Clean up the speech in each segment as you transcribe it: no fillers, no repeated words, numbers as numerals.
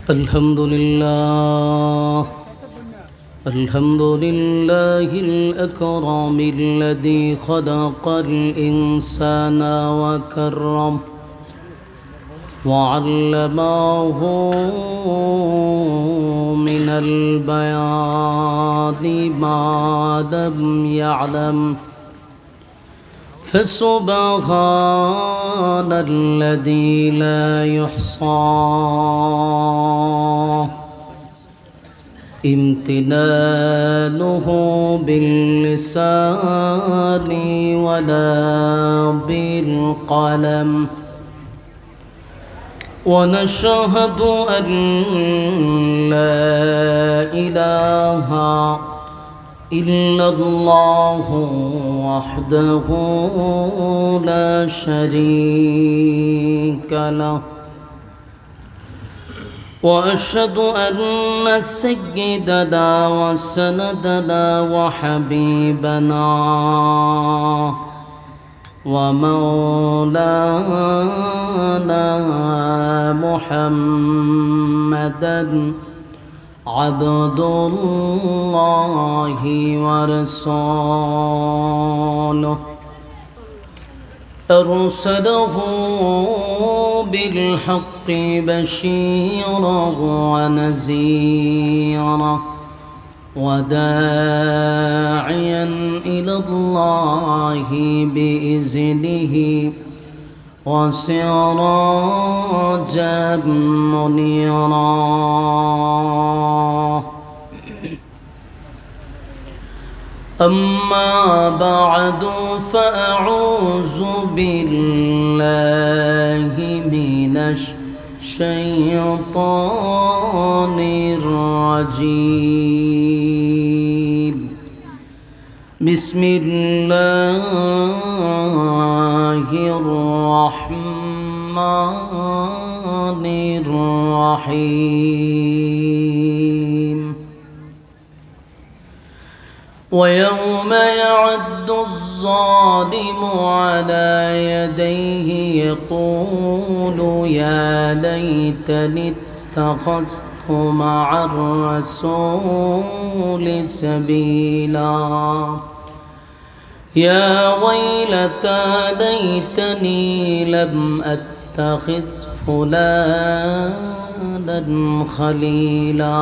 الحمد لله الأكرم الذي خلق الإنسان وكرم وعلمه من البيان ما لم يعلم فسبحان الذي لا يحصى امتنانه باللسان ولا بالقلم ونشهد أن لا إله إلا الله وحده لا شريك له وأشهد أن سيدنا وسندنا وحبيبنا ومولانا محمدا عبد الله ورسوله أرسله بالحق بشيرا ونذيرا وداعيا إلى الله بإذنه وسراجا منيرا أما بعد فأعوذ بالله من الشيطان الرجيم بسم الله الرحمن الرحيم ويوم يعد الظالم على يديه يقول يا ليتني اتخذت مع الرسول سبيلا يا ويلتى ليتني لم أتخذ فلانا خليلا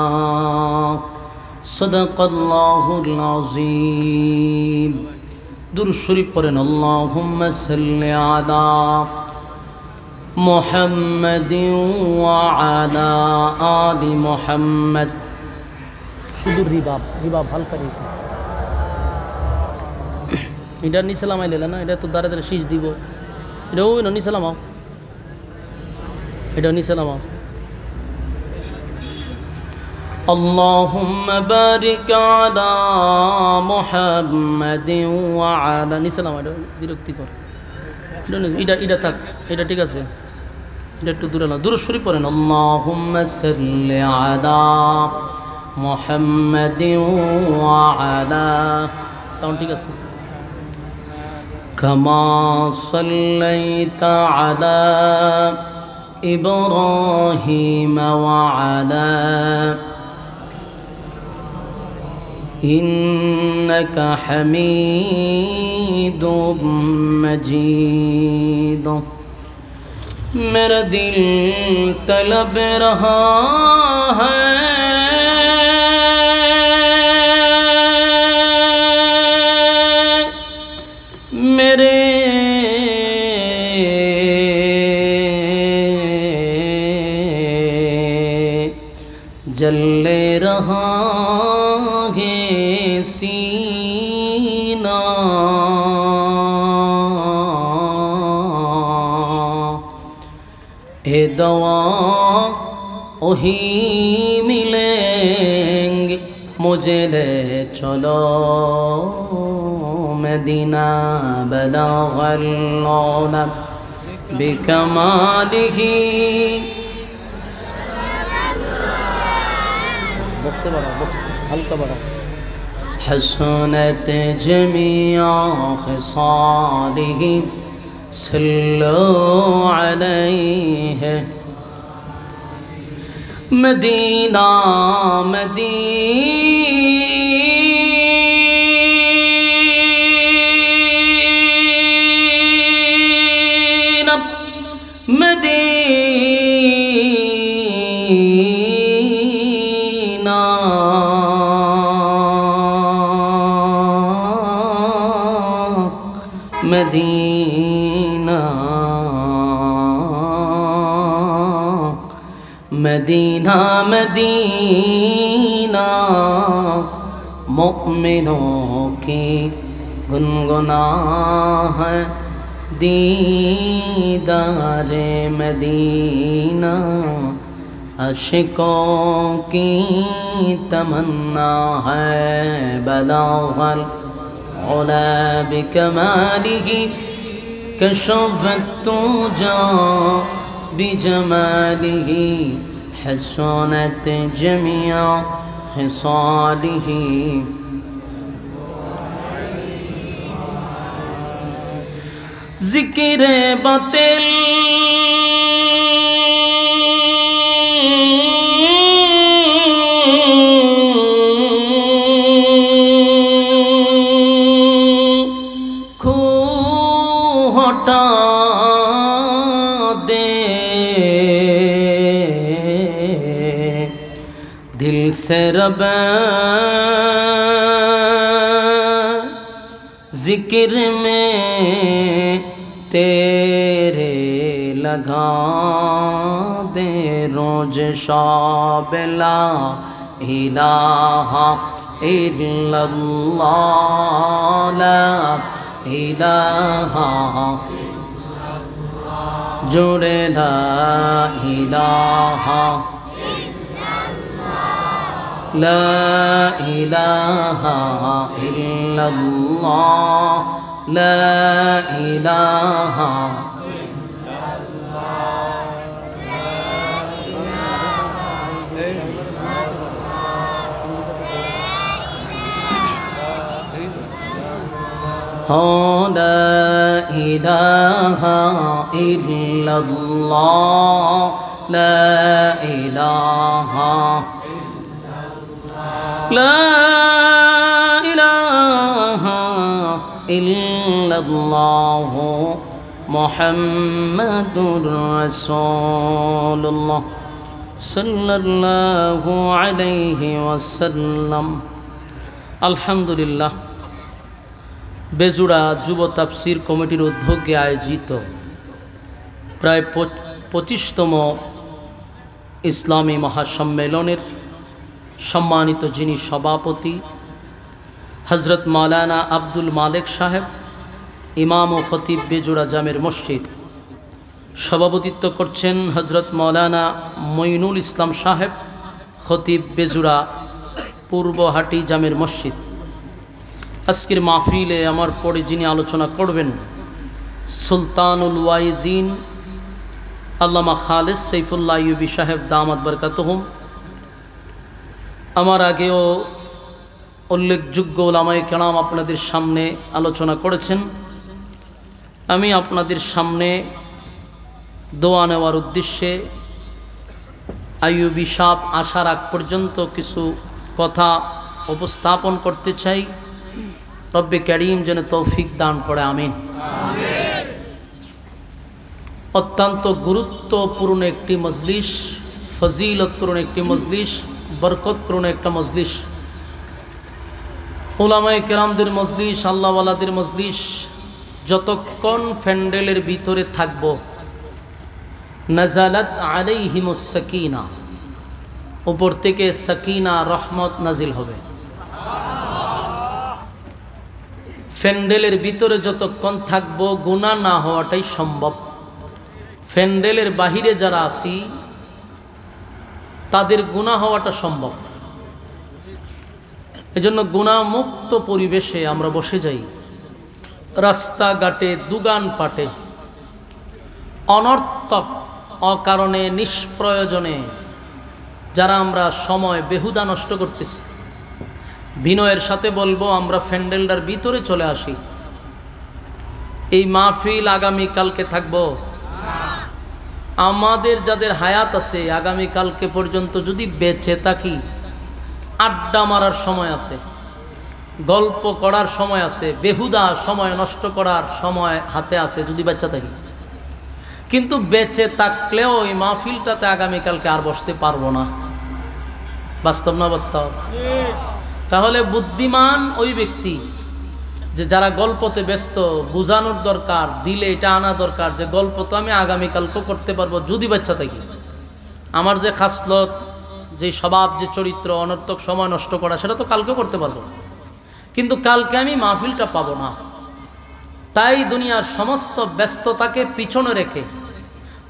صدق الله العظيم درود شريف পড়েন اللهم صل على محمد وعلى آل محمد শুধু রিবাব হালকা রিবাব এটা নিচে লামাই দিলে না এটা তো দাঁড়ে দাঁড়ে শীষ দিব এটাও নিচে লামাও এটা নিচে লামাও اللهم بارك على محمد وعلى নিচে লামাও এটা বিরক্তিকর এটা থাক এটা ঠিক আছে এটা একটু দূরে লাও দূরে শরীফ পড়েন اللهم صل على محمد وعلى সাউন্ড ঠিক আছে كما صليت على إبراهيم وعلى إنك حميد مجيد मेरा दिल तलब रहा है मेरे जले रहा है सीना ए दवा वही मिलेंगे मुझे ले चलो मदीना बलगल औला बिकमालिही बॉक्स बड़ा बॉक्स हल्का बड़ा हसनत जमीआ खिसालिही सल्लु अलैहि Medina Medina Medina Medina Medina Medina मुमिनों की गुनगुना है दीदारे मदीना आशिकों की तमन्ना है बलागल उला बिकमालिही कशफत तुजा बिजमालिही हसनत जमिया खिसालिही जिक्र बातिल खो हटा दे दिल से रब जिक्र में तेरे लगा दे रोज शाबिला इलाहा इल्लल्लाह ला इलाहा जुड़े ला इलाहा ला इलाहा इल्लल्लाह ला इलाहा ला इलाहा इल्लल्लाह ला इलाहा ला इलाहा इल्लल्लाह मुहम्मदुर रसूलुल्लाह सल्लल्लाहु अलैहि वसल्लम। আলহামদুলিল্লাহ বেজুড়া যুব তাফসির কমিটির উদ্যোগে আয়োজিত প্রায় 25তম ইসলামী মহাসম্মেলনের সম্মানিত যিনি সভাপতি হজরত মাওলানা আব্দুল মালেক সাহেব ইমাম ও খতিব বেজুড়া জামের মসজিদ, সভাপতিত্ব করছেন হজরত মাওলানা মঈনুল ইসলাম সাহেব খতিব বেজুড়া পূর্বহাটি জামের মসজিদ। আজকের মাহফিলে আমার পরে যিনি আলোচনা করবেন সুলতানুল ওয়াইজিন আল্লামা খালেদ সাইফুল্লাহ আইয়ুবী সাহেব দামাত বরকাতুহুম। আমার আগেও উল্লেখযোগ্য উলামায়ে কেরাম আপনাদের সামনে আলোচনা করেছেন। আমি আপনাদের সামনে দোয়া নেওয়ার উদ্দেশ্যে আইয়ুবী সাহেব আসার আগ পর্যন্ত কিছু কথা উপস্থাপন করতে চাই। রব্বে কারীম যেন তৌফিক দান করে, আমিন। অত্যন্ত গুরুত্বপূর্ণ একটি মজলিস, ফজিলতপূর্ণ একটি মজলিস, বরকতপূর্ণ একটা মজলিস, উলামায়ে কেরামদের মজলিস, আল্লাহওয়ালাদের মজলিস। যতক্ষণ প্যান্ডেলের ভিতরে থাকব নাজালাত আলাইহিমুস সাকিনা, উপর থেকে সাকিনা রহমত নাজিল হবে। প্যান্ডেলের ভিতরে যতক্ষণ থাকব গুনাহ না হওয়াটাই সম্ভব। প্যান্ডেলের বাহিরে যারা আছি তাদের গুনাহ হওয়াটা সম্ভব। এজন্য গুনাহমুক্ত পরিবেশে আমরা বসে যাই। রাস্তাঘাটে দুগান পাটে অনর্থক অকারণে নিষ্প্রয়োজনে যারা আমরা সময় বেহুদা নষ্ট করতেছি, বিনয়ের সাথে বলবো আমরা প্যান্ডেলটার ভিতরে চলে আসি। এই মাহফিল আগামী কালকে থাকবো, আমাদের যাদের হায়াত আছে আগামী কালকে পর্যন্ত যদি বেঁচে থাকি, আড্ডা মারার সময় আছে, গল্প করার সময় আছে, বেহুদা সময় নষ্ট করার সময় হাতে আছে যদি বাচ্চা থাকি। কিন্তু বেঁচে থাকলেও এই মাহফিলটাতে আগামীকালকে আর বসতে পারবো না। বাস্তব না বাস্তব? তাহলে বুদ্ধিমান ওই ব্যক্তি যে যারা গল্পতে ব্যস্ত, বোঝানোর দরকার, দিলে এটা আনা দরকার যে গল্প তো আমি আগামীকালকেও করতে পারবো যদি বাচ্চা থাকি। আমার যে খাসলত, যে স্বভাব, যে চরিত্র, অনর্থক সময় নষ্ট করা, সেটা তো কালকেও করতে পারবো, কিন্তু কালকে আমি মাহফিলটা পাবো না। তাই দুনিয়ার সমস্ত ব্যস্ততাকে পিছনে রেখে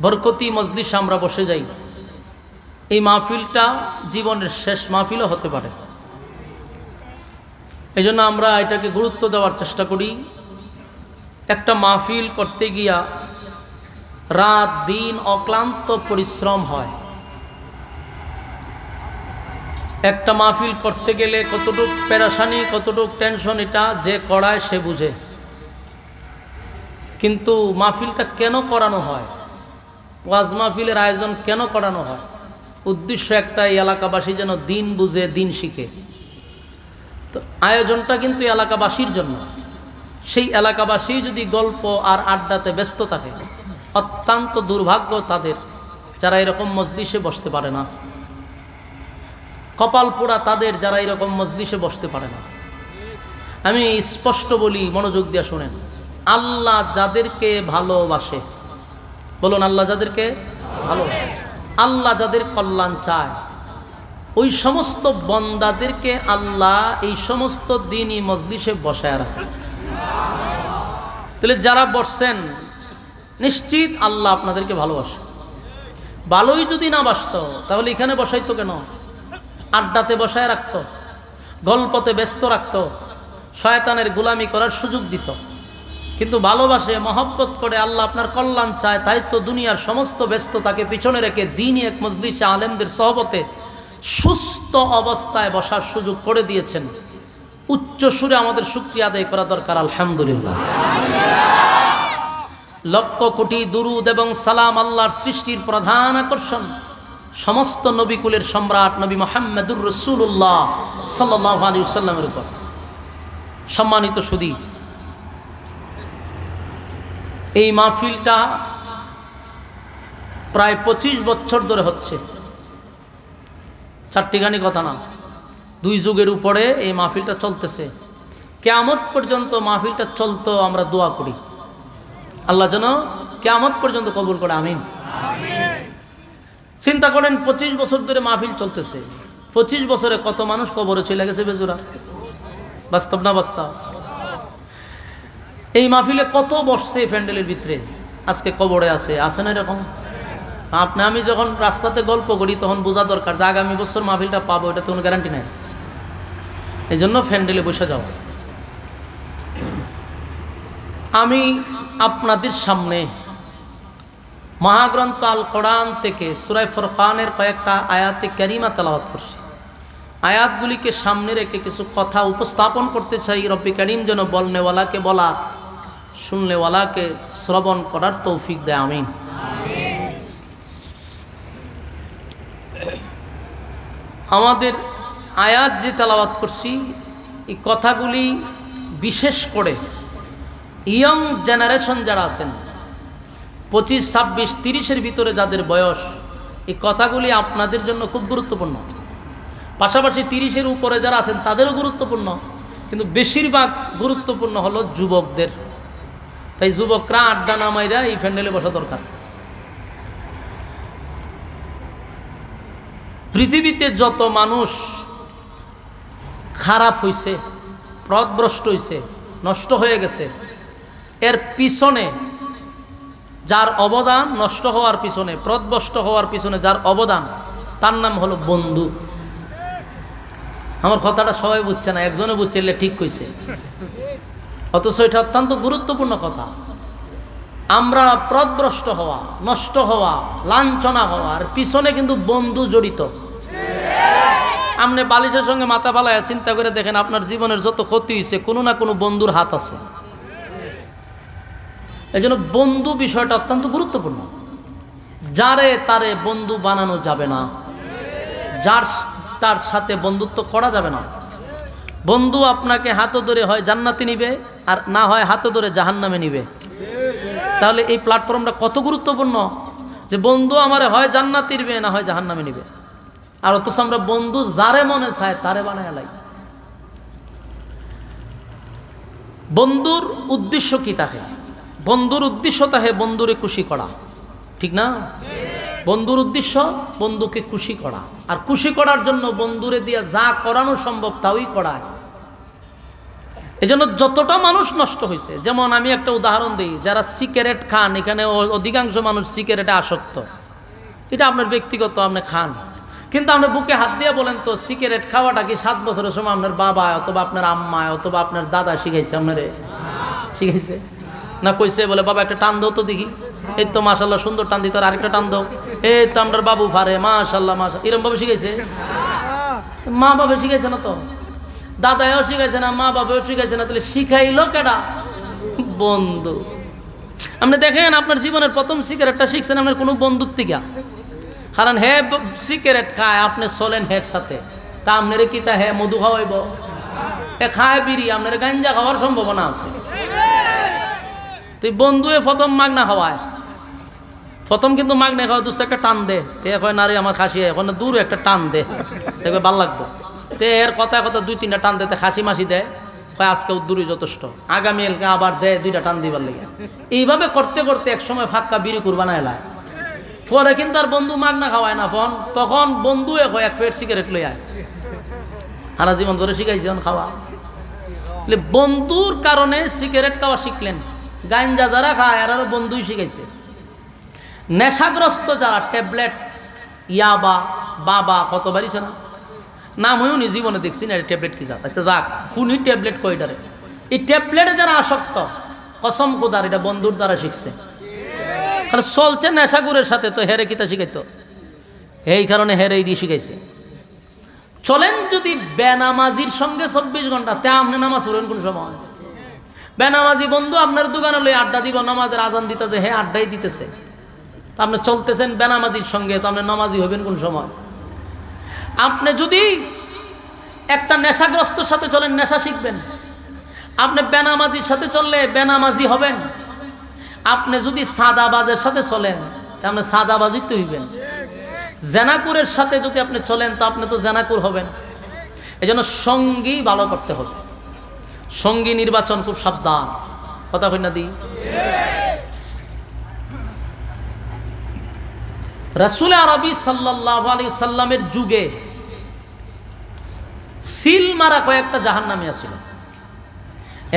বরকতি মজলিসে আমরা বসে যাই। এই মাহফিলটা জীবনের শেষ মাহফিলও হতে পারে। এই জন্য আমরা এটাকে গুরুত্ব দেওয়ার চেষ্টা করি। একটা মাহফিল করতে গিয়া রাত দিন অক্লান্ত পরিশ্রম হয়। একটা মাহফিল করতে গেলে কতটুক পেরেশানি, কতটুক টেনশন, এটা যে করায় সে বুঝে। কিন্তু মাহফিলটা কেন করানো হয়, ওয়াজ মাহফিলের আয়োজন কেন করানো হয়? উদ্দেশ্য একটাই, এলাকাবাসী যেন দিন বুঝে, দিন শিখে। তো আয়োজনটা কিন্তু এলাকাবাসীর জন্য। সেই এলাকাবাসী যদি গল্প আর আড্ডাতে ব্যস্ত থাকে, অত্যন্ত দুর্ভাগ্য তাদের যারা এরকম মজলিসে বসতে পারে না। কপাল পোড়া তাদের যারা এরকম মজলিসে বসতে পারে না। আমি স্পষ্ট বলি, মনোযোগ দিয়ে শোনেন। আল্লাহ যাদেরকে ভালোবাসে, বলুন আল্লাহ যাদেরকে ভালোবাসে, আল্লাহ যাদের কল্যাণ চায়, ওই সমস্ত বন্দাদেরকে আল্লাহ এই সমস্ত দিনই মজলিসে বসায় রাখে। তাহলে যারা বসছেন, নিশ্চিত আল্লাহ আপনাদেরকে ভালোবাসে। ভালোই যদি না বাসত তাহলে এখানে বসাইতো কেন? আড্ডাতে বসায় রাখতো, গল্পতে ব্যস্ত রাখতো, শয়তানের গোলামি করার সুযোগ দিত। কিন্তু ভালোবাসে, মহব্বত করে, আল্লাহ আপনার কল্যাণ চায়, তাই তো দুনিয়ার সমস্ত ব্যস্ততাকে পিছনে রেখে দিনই এক মজলিসে আলেমদের সহবতে সুস্থ অবস্থায় বসার সুযোগ করে দিয়েছেন। উচ্চ সুরে আমাদের শুকরিয়া আদায় করা দরকার। আলহামদুলিল্লাহ। লক্ষ কোটি দুরুদ এবং সালাম আল্লাহর সৃষ্টির প্রধান আকর্ষণ সমস্ত নবীকুলের সম্রাট নবী মুহাম্মদুর রাসূলুল্লাহ সাল্লাল্লাহু আলাইহি ওয়াসাল্লামের উপর। সম্মানিত সুধী, এই মাহফিলটা প্রায় 25 বছর ধরে হচ্ছে। চারটিখানি কথা না, 2 যুগের উপরে এই মাহফিলটা চলতেছে। কিয়ামত পর্যন্ত মাহফিলটা চলতো। আমরা দোয়া করি আল্লাহ যেন কিয়ামত পর্যন্ত কবুল করে, আমিন। চিন্তা করেন, 25 বছর ধরে মাহফিল চলতেছে। 25 বছরে কত মানুষ কবরে চলে গেছে বেজুরা। বাস্তব না বাস্তব? এই মাহফিলে কত বসছে প্যান্ডেলের ভিতরে, আজকে কবরে আছে না এরকম? আমি যখন রাস্তাতে গল্প করি তখন বোঝা দরকার যে আগামী বছর মাহফিলটা পাবো, এটা তো কোনো গ্যারান্টি নাই। এই জন্য প্যান্ডেলে বসে যাও। আমি আপনাদের সামনে মহাগ্রন্থ আল কোরআন থেকে সূরা ফুরকানের কয়েকটা আয়াতে কারিমা তেলাওয়াত করছি। আয়াতগুলিকে সামনে রেখে কিছু কথা উপস্থাপন করতে চাই। রব্বি কারীম যেন বলনেওয়ালাকে বলা, শুননেওয়ালাকে শ্রবণ করার তৌফিক দেয়, আমিন। আমাদের আয়াত যে তেলাওয়াত করছি, এই কথাগুলি বিশেষ করে ইয়ং জেনারেশন যারা আছেন, 25, 26, 30-এর ভিতরে যাদের বয়স, এই কথাগুলি আপনাদের জন্য খুব গুরুত্বপূর্ণ। পাশাপাশি 30-এর উপরে যারা আছেন তাদেরও গুরুত্বপূর্ণ, কিন্তু বেশিরভাগ গুরুত্বপূর্ণ হলো যুবকদের। তাই যুবকরা আড্ডা না মাইরা এই প্যান্ডেলে বসা দরকার। পৃথিবীতে যত মানুষ খারাপ হইছে, পথভ্রষ্ট হইছে, নষ্ট হয়ে গেছে, এর পিছনে যার অবদান, নষ্ট হওয়ার পিছনে, পথভ্রষ্ট হওয়ার পিছনে যার অবদান, তার নাম হলো বন্ধু। আমার কথাটা সবাই বুঝছে না, একজনে বুঝছে, ঠিক কইছে, অথচ এটা অত্যন্ত গুরুত্বপূর্ণ কথা। আমরা পথভ্রষ্ট হওয়া, নষ্ট হওয়া, লাঞ্ছনা হওয়ার পিছনে কিন্তু বন্ধু জড়িত। আপনি বালিশের সঙ্গে মাথা ফালায় চিন্তা করে দেখেন, আপনার জীবনের যত ক্ষতি হয়েছে কোনো না কোনো বন্ধুর হাত আছে। এই জন্য বন্ধু বিষয়টা অত্যন্ত গুরুত্বপূর্ণ। যারে তারে বন্ধু বানানো যাবে না, যার তার সাথে বন্ধুত্ব করা যাবে না। বন্ধু আপনাকে হাতে ধরে হয় জান্নাতে নিবে, আর না হয় হাতে ধরে জাহান্নামে নিবে। তাহলে এই প্ল্যাটফর্মটা কত গুরুত্বপূর্ণ যে বন্ধু আমারে হয় জান্নাতে নিবে, না হয় জাহান্নামে নিবে। আর অথচ আমরা বন্ধু যারে মনে চায় তারে বানায় লাই। বন্ধুর উদ্দেশ্য কি থাকে? বন্ধুর উদ্দেশ্য থাকে বন্ধুরে খুশি করা, ঠিক না? বন্ধুর উদ্দেশ্য বন্ধুকে খুশি করা, আর খুশি করার জন্য বন্ধুরে দিয়ে যা করানো সম্ভব তাই করায়। এজন্য যতটা মানুষ নষ্ট হয়েছে, যেমন আমি একটা উদাহরণ দিই, যারা সিগারেট খান, এখানে অধিকাংশ মানুষ সিগারেটে আসক্ত। এটা আপনার ব্যক্তিগত, আপনি খান, কিন্তু আপনার বুকে হাত দিয়ে বলেন তো, সিগারেট খাওয়াটা কি 7 বছরের সময় আপনার বাবা অথবা আপনার আম্মা অথবা আপনার দাদা শিখাইছে? আপনারে শিখাইছে না? কইছে বলে বাবা একটা টান দাও তো দেখি, এই তো মাশাল্লাহ সুন্দর টান দিত, আরেকটা টান দাও, এই তো আপনার বাবু ফারে মাশাল্লাহ মাশাল্লাহ, এরকম ভাবে শিখাইছে? মা বাবা শিখাইছে না তো, দাদাও শিখাইছে না, মা বাবাও শিখাইছে না, তাহলে শিখাইলো কেডা? বন্ধু। আপনি দেখেন আপনার জীবনের প্রথম সিগারেটটা শিখছেন আপনার কোনো বন্ধুর থেকে, কারণ হে সিগারেট খায়, আপনি চলেন হের সাথে, তা আপনার কি তা হে মধু খাওয়াইব? এ খায় বিড়ি, আপনার গাঞ্জা খাওয়ার সম্ভাবনা আছে। তুই বন্ধুয়ে প্রথম মাগনা খাওয়ায়, প্রথম কিন্তু মাগনা খাওয়া, দুষ্ট একটা টান দে, তে কয় নারী আমার খাসি, এখন দূর একটা টান দে, দেখবে ভাল লাগবো। তে এর কথা 2-3টা টান দেতে খাসি মাসি দেয়, কয় আজকে দূরই যথেষ্ট, আগামী এলকে আবার দেয় 2টা টান দিবার লেগে। এইভাবে করতে করতে এক সময় ফাঁকা বিড়ি কুরবানা এলায়, পরে কিন্তু আর বন্ধু মাগনা খাওয়ায় না, তখন বন্ধু এক প্লেট সিগারেট লই আয়, সারা জীবন ধরে শিখাইছে খাওয়া। বন্ধুর কারণে সিগারেট খাওয়া শিখলেন। গাঞ্জা যারা খায় আর বন্ধুই শিখাইছে। নেশাগ্রস্ত যারা, ট্যাবলেট, ইয়াবা, বাবা কত বাড়িছে না, নাম হয়েও নি জীবনে দেখছি না ট্যাবলেট কি যাক। আচ্ছা যাক, কোনই ট্যাবলেট কয়টারে, এই ট্যাবলেটে যারা আসক্ত, কসম খোদার এটা বন্ধুর দ্বারা শিখছে। কারণ চলছে নেশাগুরের সাথে, তো হেরে কিতা শিখাইতো, এই কারণে হেরে এটি শিখাইছে। চলেন যদি বেনামাজির সঙ্গে 24 ঘন্টা, তে আপনি নামাজ পড়েন কোন সময়? বেনামাজি বন্ধু আপনার দোকানে লই আড্ডা দিব, নামাজের আজান দিতেছে, হ্যাঁ আড্ডাই দিতেছে, তো আপনি চলতেছেন বেনামাজির সঙ্গে, তো আপনি নামাজি হবেন কোন সময়? আপনি যদি একটা নেশাগ্রস্তর সাথে চলেন, নেশা শিখবেন। আপনি বেনামাজির সাথে চললে বেনামাজি হবেন। আপনি যদি সাদাবাজের সাথে চলেন, আপনি সাদাবাজি তো হইবেন। জেনাকুরের সাথে যদি আপনি চলেন, তো আপনি তো জেনাকুর হবেন। এই জন্য সঙ্গী ভালো করতে হবে, সঙ্গী নির্বাচন খুব সাবধান। কথা কই না দি? রাসূল আরবি সাল্লাল্লাহু আলাইহি সাল্লামের যুগে সিল মারা কয়েকটা জাহান্নামী আছিল।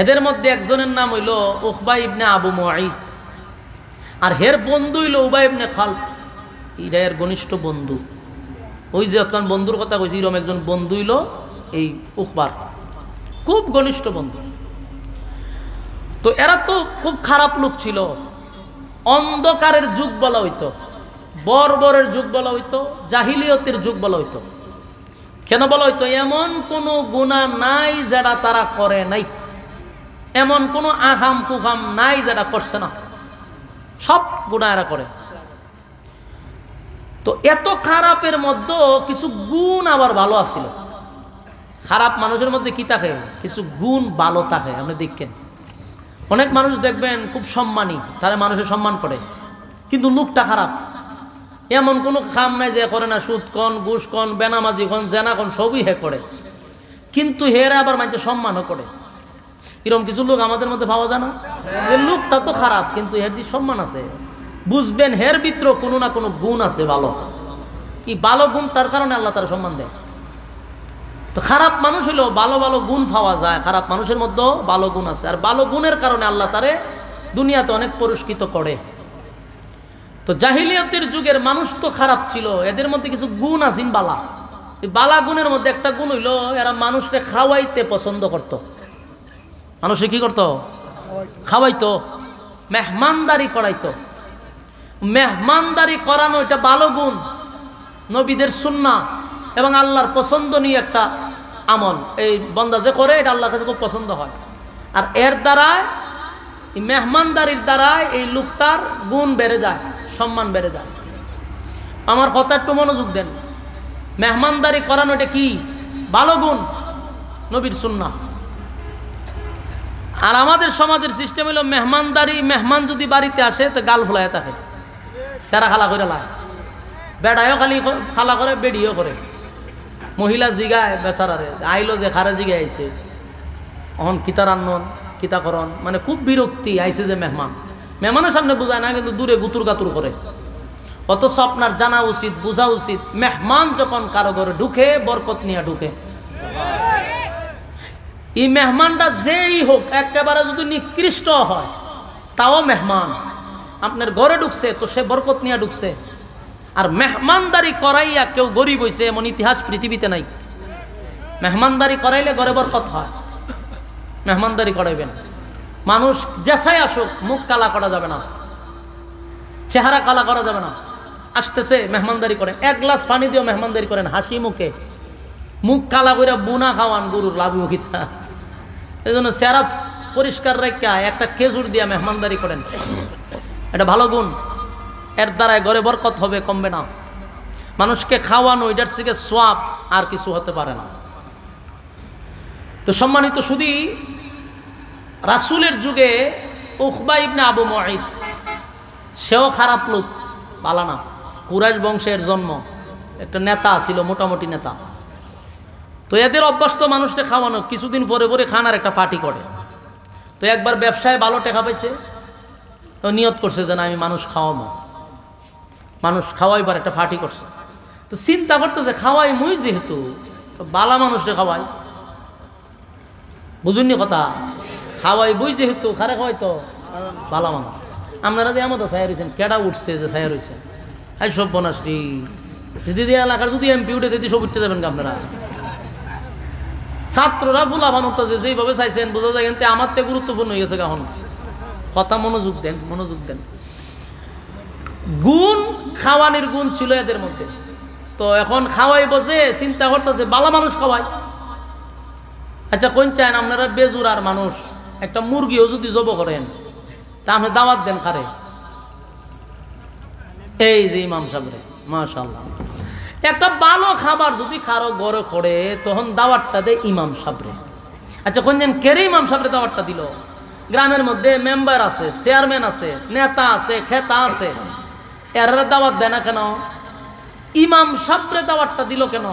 এদের মধ্যে একজনের নাম হইল উকবা ইবনে আবু মুঈত, আর হের বন্ধু হইল উবাই ইবনে খালফ। এরা এর ঘনিষ্ঠ বন্ধু। ওই যে আপনার বন্ধুর কথা কইছি, এরকম একজন বন্ধু হইল এই উকবার, খুব ঘনিষ্ঠ বন্ধু। তো এরা তো খুব খারাপ লোক ছিল। অন্ধকারের যুগ বলা হইতো, বর্বরের যুগ বলা হইতো, জাহিলিয়তের যুগ বলা হইতো। কেন বলা হইতো? এমন কোনো গুনাহ নাই যেটা তারা করে নাই, এমন কোনো আহাম কুহাম নাই যেটা করছে না, সব গুনাহ এরা করে। তো এত খারাপের মধ্যে কিছু গুণ আবার ভালো আছিল। খারাপ মানুষের মধ্যে কি থাকে? কিছু গুণ ভালো থাকে। আপনি দেখবেন অনেক মানুষ দেখবেন খুব সম্মানী, তারা মানুষের সম্মান করে, কিন্তু লোকটা খারাপ। এমন কোনো কাম নাই যে করে না, সুদ কন, ঘুষ কন, বেনামাজি কন, জেনা কন, সবই হে করে, কিন্তু হেরা আবার মানুষের সম্মানও করে। এরকম কিছু লোক আমাদের মধ্যে পাওয়া যায় না? লোকটা তো খারাপ, কিন্তু এর যে সম্মান আছে, বুঝবেন হের ভিতরে কোনো না কোনো গুণ আছে ভালো। কি ভালো গুণ, তার কারণে আল্লাহ তার সম্মান দেয়। তো খারাপ মানুষ হলেও ভালো ভালো গুণ পাওয়া যায়, খারাপ মানুষের মধ্যেও ভালো গুণ আছে, আর ভালো গুণের কারণে আল্লাহ তারে দুনিয়াতে অনেক পুরস্কৃত করে। তো জাহিলিয়তের যুগের মানুষ তো খারাপ ছিল, এদের মধ্যে কিছু গুণ আছেন বালা। এই বালা গুণের মধ্যে একটা গুণ হইল, এরা মানুষকে খাওয়াইতে পছন্দ করত। মানুষে কি করত? খাওয়াইতো, মেহমানদারি করাইতো। মেহমানদারি করানো এটা ভালো গুণ, নবীদের সুন্নাহ এবং আল্লাহর পছন্দনীয় একটা আমল। এই বান্দা যে করে এটা আল্লাহর কাছে খুব পছন্দ হয়। আর এর দ্বারায়, এই মেহমানদারির দ্বারায় এই লোকটার গুণ বেড়ে যায়, সম্মান বেড়ে যায়। আমার কথা একটু মনোযোগ দেন। মেহমানদারি করানো এটা কি ভালো গুণ, নবীর সুন্নাহ। আর আমাদের সমাজের সিস্টেম হলো মেহমানদারি, মেহমান যদি বাড়িতে আসে তো গাল ফুলায় থাকে, সেরা খালা করে লায়, বেড়ায়ও খালি খালা করে, বেড়িও করে। মহিলা জিগায় বেচারারে, আইলো যে খারে জিগায় আইছে, অহন কিতা রান্নন কিতা করন, মানে খুব বিরক্তি আইছে যে মেহমান। মেহমানের সামনে বোঝায় না, কিন্তু দূরে গুতুর গাতুর করে। অথচ আপনার জানা উচিত, বোঝা উচিত, মেহমান যখন কারো ঘরে ঢুকে বরকত নিয়ে ঢুকে। এই মেহমানটা যেই হোক, একেবারে যদি নিকৃষ্ট হয় তাও মেহমান, আপনার ঘরে ঢুকছে তো সে বরকত নিয়ে ঢুকছে। আর মেহমানদারি করাইয়া কেউ গরিব হইছে এমন ইতিহাস পৃথিবীতে নাই। মেহমানদারি করাইলে ঘরে বরকত হয়। মেহমানদারি করাইবেন, মানুষ যেসাই আসুক মুখ কালা করা যাবে না, চেহারা কালা করা যাবে না। আসতেছে মেহমানদারি করেন, এক গ্লাস পানি দিয়েও মেহমানদারি করেন হাসি মুখে। মুখ কালা করে বুনা খাওয়ান গরুর লাভমুখিতা। এই জন্য চেহারা পরিষ্কার রেখা একটা খেজুর দিয়া মেহমানদারি করেন, এটা ভালো গুণ। এর দ্বারাই ঘরে বরকত হবে, কমবে না। মানুষকে খাওয়ানো এটার থেকে সোয়াব আর কিছু হতে পারে না। তো সম্মানিত শুধু রাসূলের যুগে উকবা ইবনে আবু মুআইত, সেও খারাপ লোক, ভালো না। কুরাইশ বংশের জন্ম, একটা নেতা ছিল, মোটামুটি নেতা। তো এদের অভ্যাস তো মানুষকে খাওয়ানো, কিছুদিন পরে পরে খানার একটা পার্টি করে। তো একবার ব্যবসায় ভালো টাকা পাইছে, তো নিয়ত করছে যে না আমি মানুষ খাওয়াবো, মানুষ খাওয়াইবার একটা পার্টি করছে। তো চিন্তা করতেছে খাওয়াই মুই যেহেতু, তো বালা মানুষকে খাওয়াই, বুঝুননি কথা, খাওয়াই বই যেহেতু খারে খাওয়াই তো বালা মানুষ। আপনারা যে এমন ছায়া রয়েছেন, কেডা উঠছে যে ছায়া রয়েছে, এই সব বনাশ্রী দিদি এলাকার যদি এমপি উঠে দিদি সব উঠতে যাবেন আপনারা। ছাত্ররা ফুলা বানুত যেইভাবে চাইছেন বোঝা যায়, কিন্তু আমার থেকে গুরুত্বপূর্ণ হয়ে গেছে এখন কথা। মনোযোগ দেন, মনোযোগ দেন। গুণ, খাওয়ানির গুণ ছিল এদের মধ্যে। তো এখন খাওয়াই বসে চিন্তা করতেছে বালা মানুষ খাওয়াই। আচ্ছা কোন চান আপনারা বেজুরার মানুষ, একটা মুরগিও যদি জব করেন তা আপনি দাওয়াত দেন কারে? এই যে ইমাম সাহেবরে, মাশাআল্লাহ। একটা ভালো খাবার যদি কারো ঘরে করে তখন দাওয়াতটা দেয় ইমাম সাহেবরে। আচ্ছা কোন যেন কেরে ইমাম সাহেবরে দাওয়াতটা দিল? গ্রামের মধ্যে মেম্বার আছে, চেয়ারম্যান আছে, নেতা আছে, খেতা আছে, এরা দাওয়াত দেয় না কেন? ইমাম সাহেবরে দাওয়াতটা দিল কেন?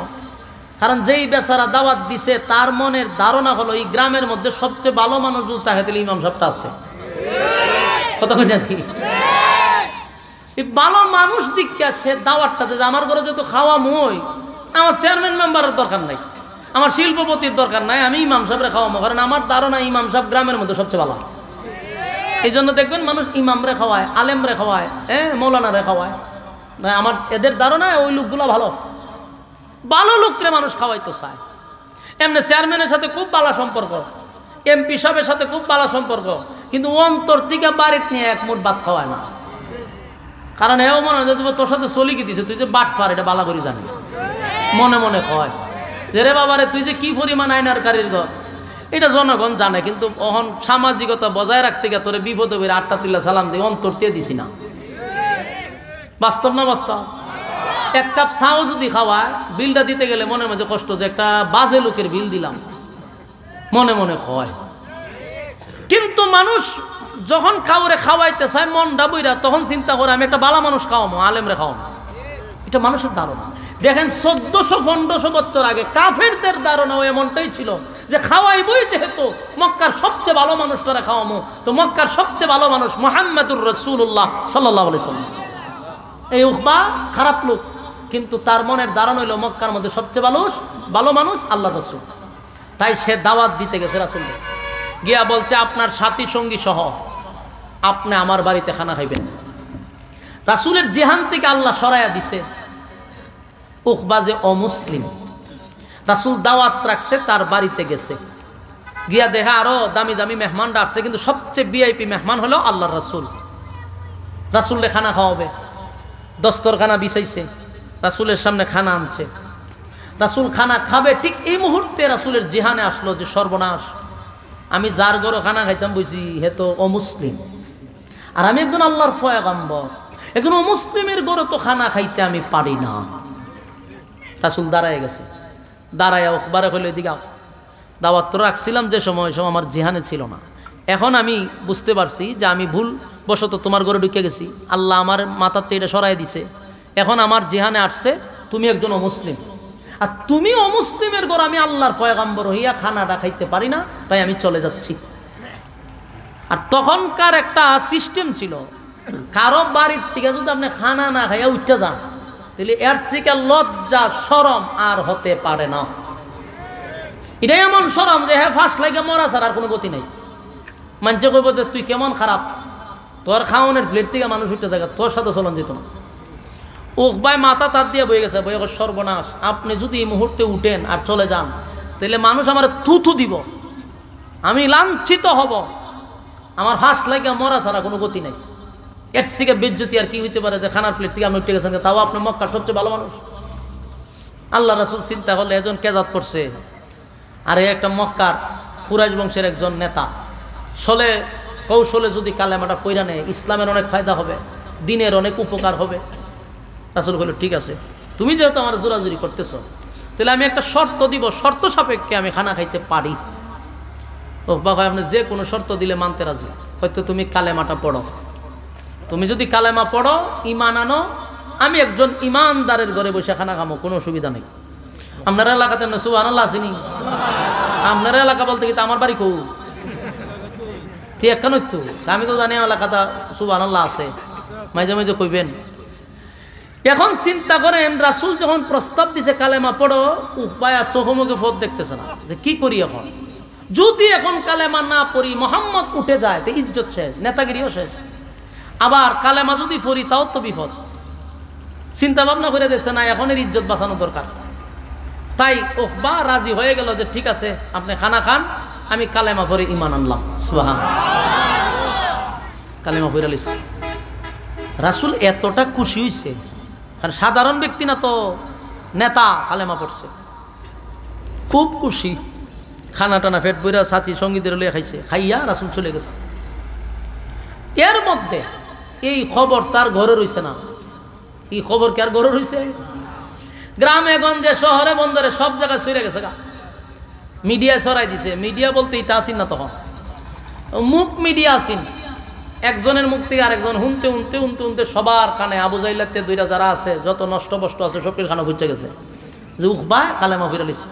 কারণ যেই বেচারা দাওয়াত দিছে তার মনের ধারণা হলো এই গ্রামের মধ্যে সবচেয়ে ভালো মানুষ যদি তাকে দিলে ইমাম সাহেবটা আছে। কত জানি এই ভালো মানুষ দিকটা সে দাওয়াতটা যে আমার ঘরে যত খাওয়া মই, আমার চেয়ারম্যান মেম্বারের দরকার নাই, আমার শিল্পপতির দরকার নাই, আমি ইমাম সাহেবরে খাওয়াবো। কারণ আমার ধারণা ইমাম সাহেব গ্রামের মধ্যে সবচেয়ে ভালো। এই জন্য দেখবেন মানুষ ইমামরে খাওয়ায়, আলেমরে খাওয়ায়, মৌলানারে খাওয়ায়। আমার এদের ধারণা ওই লোকগুলো ভালো, ভালো লোকরে মানুষ খাওয়াইতে চায়। এমনি চেয়ারম্যানের সাথে খুব ভালো সম্পর্ক, এমপি সাহেবের সাথে খুব ভালো সম্পর্ক, কিন্তু অন্তর থেকে বাড়িতে নিয়ে এক মুঠ ভাত খাওয়ায় না। কারণ এও মনে হয় তোর সাথে চলি কি দিছে, তুই যে বাট পার এটা বালা করে জানি, মনে মনে কয় যে রে বাবারে তুই যে কি পরিমাণ আইনার কারির ঘর, এটা জনগণ জানে। কিন্তু অহন সামাজিকতা বজায় রাখতে গিয়ে তোরে বিপদে বের আটটা তিল্লা সালাম দিয়ে অন্তর দিয়ে দিছি না। বাস্তব না বাস্তব? এক কাপ চাও যদি খাওয়ায়, বিলটা দিতে গেলে মনের মধ্যে কষ্ট যে একটা বাজে লোকের বিল দিলাম, মনে মনে হয়। কিন্তু মানুষ যখন কাউরে খাওয়াইতে চায় মনটা বইরা, তখন চিন্তা করে আমি একটা বালা মানুষ খাওয়াবো, আলেমরে খাওয়াবো। এটা মানুষের ধারণা। দেখেন 1400-1500 বছর আগে কাফেরদের ধারণাও এমনটাই ছিল যে খাওয়াইবই যেহেতু মক্কার সবচেয়ে ভালো মানুষটারা খাওয়ামো, তো মক্কার সবচেয়ে ভালো মানুষ মুহাম্মদুর রাসূলুল্লাহ সাল্লাল্লাহু আলাইহি ওয়াসাল্লাম। এই উকবা খারাপ লোক, কিন্তু তার মনের ধারণা হইল মক্কার মধ্যে সবচেয়ে ভালো মানুষ আল্লাহর রাসূল। তাই সে দাওয়াত দিতে গেছে রাসূলকে, গিয়া বলছে আপনার সাথী সঙ্গী সহ আপনি আমার বাড়িতে খানা খাইবেন। রাসূলের জেহান থেকে আল্লাহ সরাইয়া দিছে। উকবা যে অমুসলিম, রাসূল দাওয়াত রাখছে, তার বাড়িতে গেছে, গিয়া দেখা আরো দামি দামি মেহমানরা আসছে, কিন্তু সবচেয়ে ভিআইপি মেহমান হলো আল্লাহর রাসূল। রাসূলকে খানা খাওয়াবে, দস্তরখানা বিছাইছে, রাসূলের সামনে খানা আনছে, রাসূল খানা খাবে। ঠিক এই মুহূর্তে রাসূলের জিহানে আসলো যে সর্বনাশ, আমি যার ঘরে খানা খাইতাম বুঝি হে তো অমুসলিম, আর আমি একজন আল্লাহর পয়গম্বর, একজন অমুসলিমের ঘরে তো খানা খাইতে আমি পারি না। রাসূল দাঁড়ায় গেছে, দাঁড়ায় উখবারে কইল এদিকে আও। দাওয়াত তো রাখছিলাম যে সময় আমার জিহানে ছিল না। এখন আমি বুঝতে পারছি যে আমি ভুল বশত তোমার ঘরে ঢুকে গেছি, আল্লাহ আমার মাথাতে এটা সরাই দিছে। এখন আমার জিহানে আসছে তুমি একজন অমুসলিম, আর তুমি অমুসলিমের ঘর আমি আল্লাহর পয়গাম্বর হইয়া খানাটা খাইতে পারি না, তাই আমি চলে যাচ্ছি। আর তখনকার একটা সিস্টেম ছিল, কারো বাড়ির থেকে যদি আপনি খানা না খাইয়া উঠতে যান তাহলে এর থেকে লজ্জা শরম আর হতে পারে না। এটাই এমন শরম যে হ্যাঁ ফাঁস লাগে মরা ছাড়া আর কোনো গতি নেই। মানুষে কইব যে তুই কেমন খারাপ, তোর খাওয়ানোর প্লেট থেকে মানুষ উঠতে থাকে, তোর সাথে চলন যেত না। উখবায় মাথা তার দিয়ে বয়ে গেছে, বয়ে সর্বনাশ, আপনি যদি এই মুহূর্তে উঠেন আর চলে যান তাহলে মানুষ আমার থুথু দিব, আমি লাঞ্ছিত হব, আমার ফাঁস লাগে মরা ছাড়া কোনো গতি নেই। এর থেকে বেজ্জতি আর কি হইতে পারে যে খানার প্লেট থেকে আপনি উঠে গেছেন, তাও আপনি মক্কার সবচেয়ে ভালো মানুষ। আল্লাহ রাসূল চিন্তা করলে একজন কেজাত করছে, আর একটা মক্কার কুরাইশ বংশের একজন নেতা, ছলে কৌশলে যদি কালেমাটা পইরা নেয় ইসলামের অনেক ফায়দা হবে, দিনের অনেক উপকার হবে। রাসূল বলল ঠিক আছে, তুমি যেহেতু আমার জোরাজুরি করতেছ তাহলে আমি একটা শর্ত দিব, শর্ত সাপেক্ষে আমি খানা খাইতে পারি। ও বাবা, আপনি যে কোনো শর্ত দিলে মানতে রাজি। হয়তো তুমি কালেমাটা পড়ো, তুমি যদি কালেমা পড়ো ইমান আনো, আমি একজন ইমানদারের ঘরে বসে খানা খামো, কোনো অসুবিধা নেই। আপনার এলাকাতে আপনি সুবহানাল্লাহ আসেনি? আপনার এলাকা বলতে কি আমার বাড়ি কৌ তুই একখান তো, আমি তো জানি এলাকাটা সুবহানাল্লাহ আছে, মাঝে মাঝে কইবেন। এখন চিন্তা করেন রাসূল যখন প্রস্তাব দিছে কালেমা পড়ো, উপায় সোহমুখে ফত দেখতেছে না যে কি করি। এখন যদি এখন কালেমা না পড়ি মোহাম্মদ উঠে যায় তো ইজ্জত শেষ, নেতাগিরিও শেষ। আবার কালেমা যদি পড়ি তাও তো বিপদ। চিন্তা ভাবনা করে দেখছে না এখনের ইজ্জত বাঁচানো দরকার। তাই উকবা রাজি হয়ে গেল যে ঠিক আছে আপনি খানা খান, আমি কালেমা পড়ে ঈমান আনলাম। সুবহানাল্লাহ, কালেমা পড়ে লিস। রাসূল এতটা খুশি হইছে, কারণ সাধারণ ব্যক্তি না তো, নেতা, কালেমা পড়ছে, খুব খুশি। খানা টানা পেট বইরা সাথী সঙ্গীদের লইয়া খাইছে, খাইয়া রাসূল চলে গেছে। এর মধ্যে এই খবর তার ঘরে রইছে না। এই খবর কি আর ঘরে রইছে? গ্রামে গঞ্জে শহরে বন্দরে সব জায়গায় ছড়িয়ে গেছে। মিডিয়া ছড়াই দিছে। মিডিয়া বলতে ইতা আসিন না, তখন মুখ মিডিয়া আসিন, একজনের মুখ থেকে আরেকজন শুনতে শুনতে শুনতে শুনতে সবার কানে আবু জাইলাতে দুইটা যারা আছে যত নষ্ট বষ্ট আছে সবটির খানা ঘুরছে গেছে যে উকবা কালেমা ফিরে লিছে।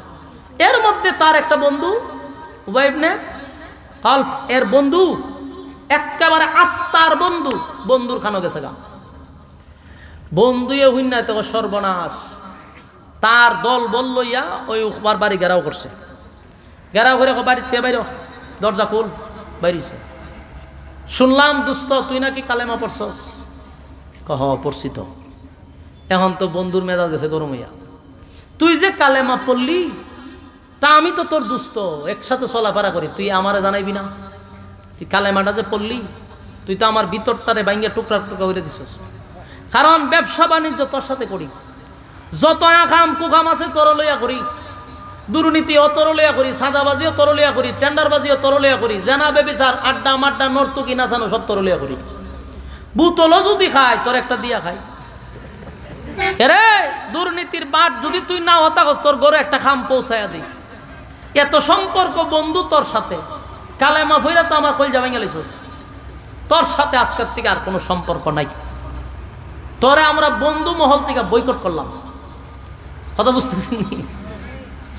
এর মধ্যে তার একটা বন্ধু উবাই ইবনে খালফ, এর বন্ধু একেবারে আত্মার বন্ধু, বন্ধুর খানো গেছে গা। বন্ধুয়ে হইন না তো সর্বনাশ, তার দল বল লইয়া ওই উকবার বাড়ি ঘেরাও করছে। ঘেরাও করে বাড়িতে বাইর, দরজা খুল, বাইরিছে। শুনলাম দুস্ত তুই নাকি কালেমা পড়ছস? কহ পড়ছি তো। এখন তো বন্ধুর মেজাজ গেছে গরম হইয়া, তুই যে কালেমা পড়লি তা আমি তো তোর দুস্ত, একসাথে চলাফেরা করি, তুই আমারে জানাইবি না? তুই কালেমাটা যে পড়লি, তুই তো আমার ভিতরটারে ভাঙ্গিয়া টুকরা টুকরা করে দিছস। কারণ ব্যবসা বাণিজ্য তোর সাথে করি, যত আকাম কুকাম আছে তোর লইয়া করি, দুর্নীতিও তোর লইয়া করি, সাদাবাজিও তোর লইয়া করি, টেন্ডারবাজিও তোর লইয়া করি, জেনা বেবিচার আড্ডা মাড্ডা নর্তুকি নাচানো সব তোর লইয়া করি। বুতলও যদি খাই তোর একটা দিয়া খাই। এরে দুর্নীতির বাট যদি তুই না হতাকস তোর ঘরে একটা খাম পৌঁছাইয়া দিই। এত সম্পর্ক বন্ধু তোর সাথে, কালেমা ফইরা তো আমার কলজা ভেঙে লাইছস। তোর সাথে আজকের থেকে আর কোনো সম্পর্ক নাই, তোরে আমরা বন্ধু মহল থেকে বয়কট করলাম। কথা বুঝতেছি?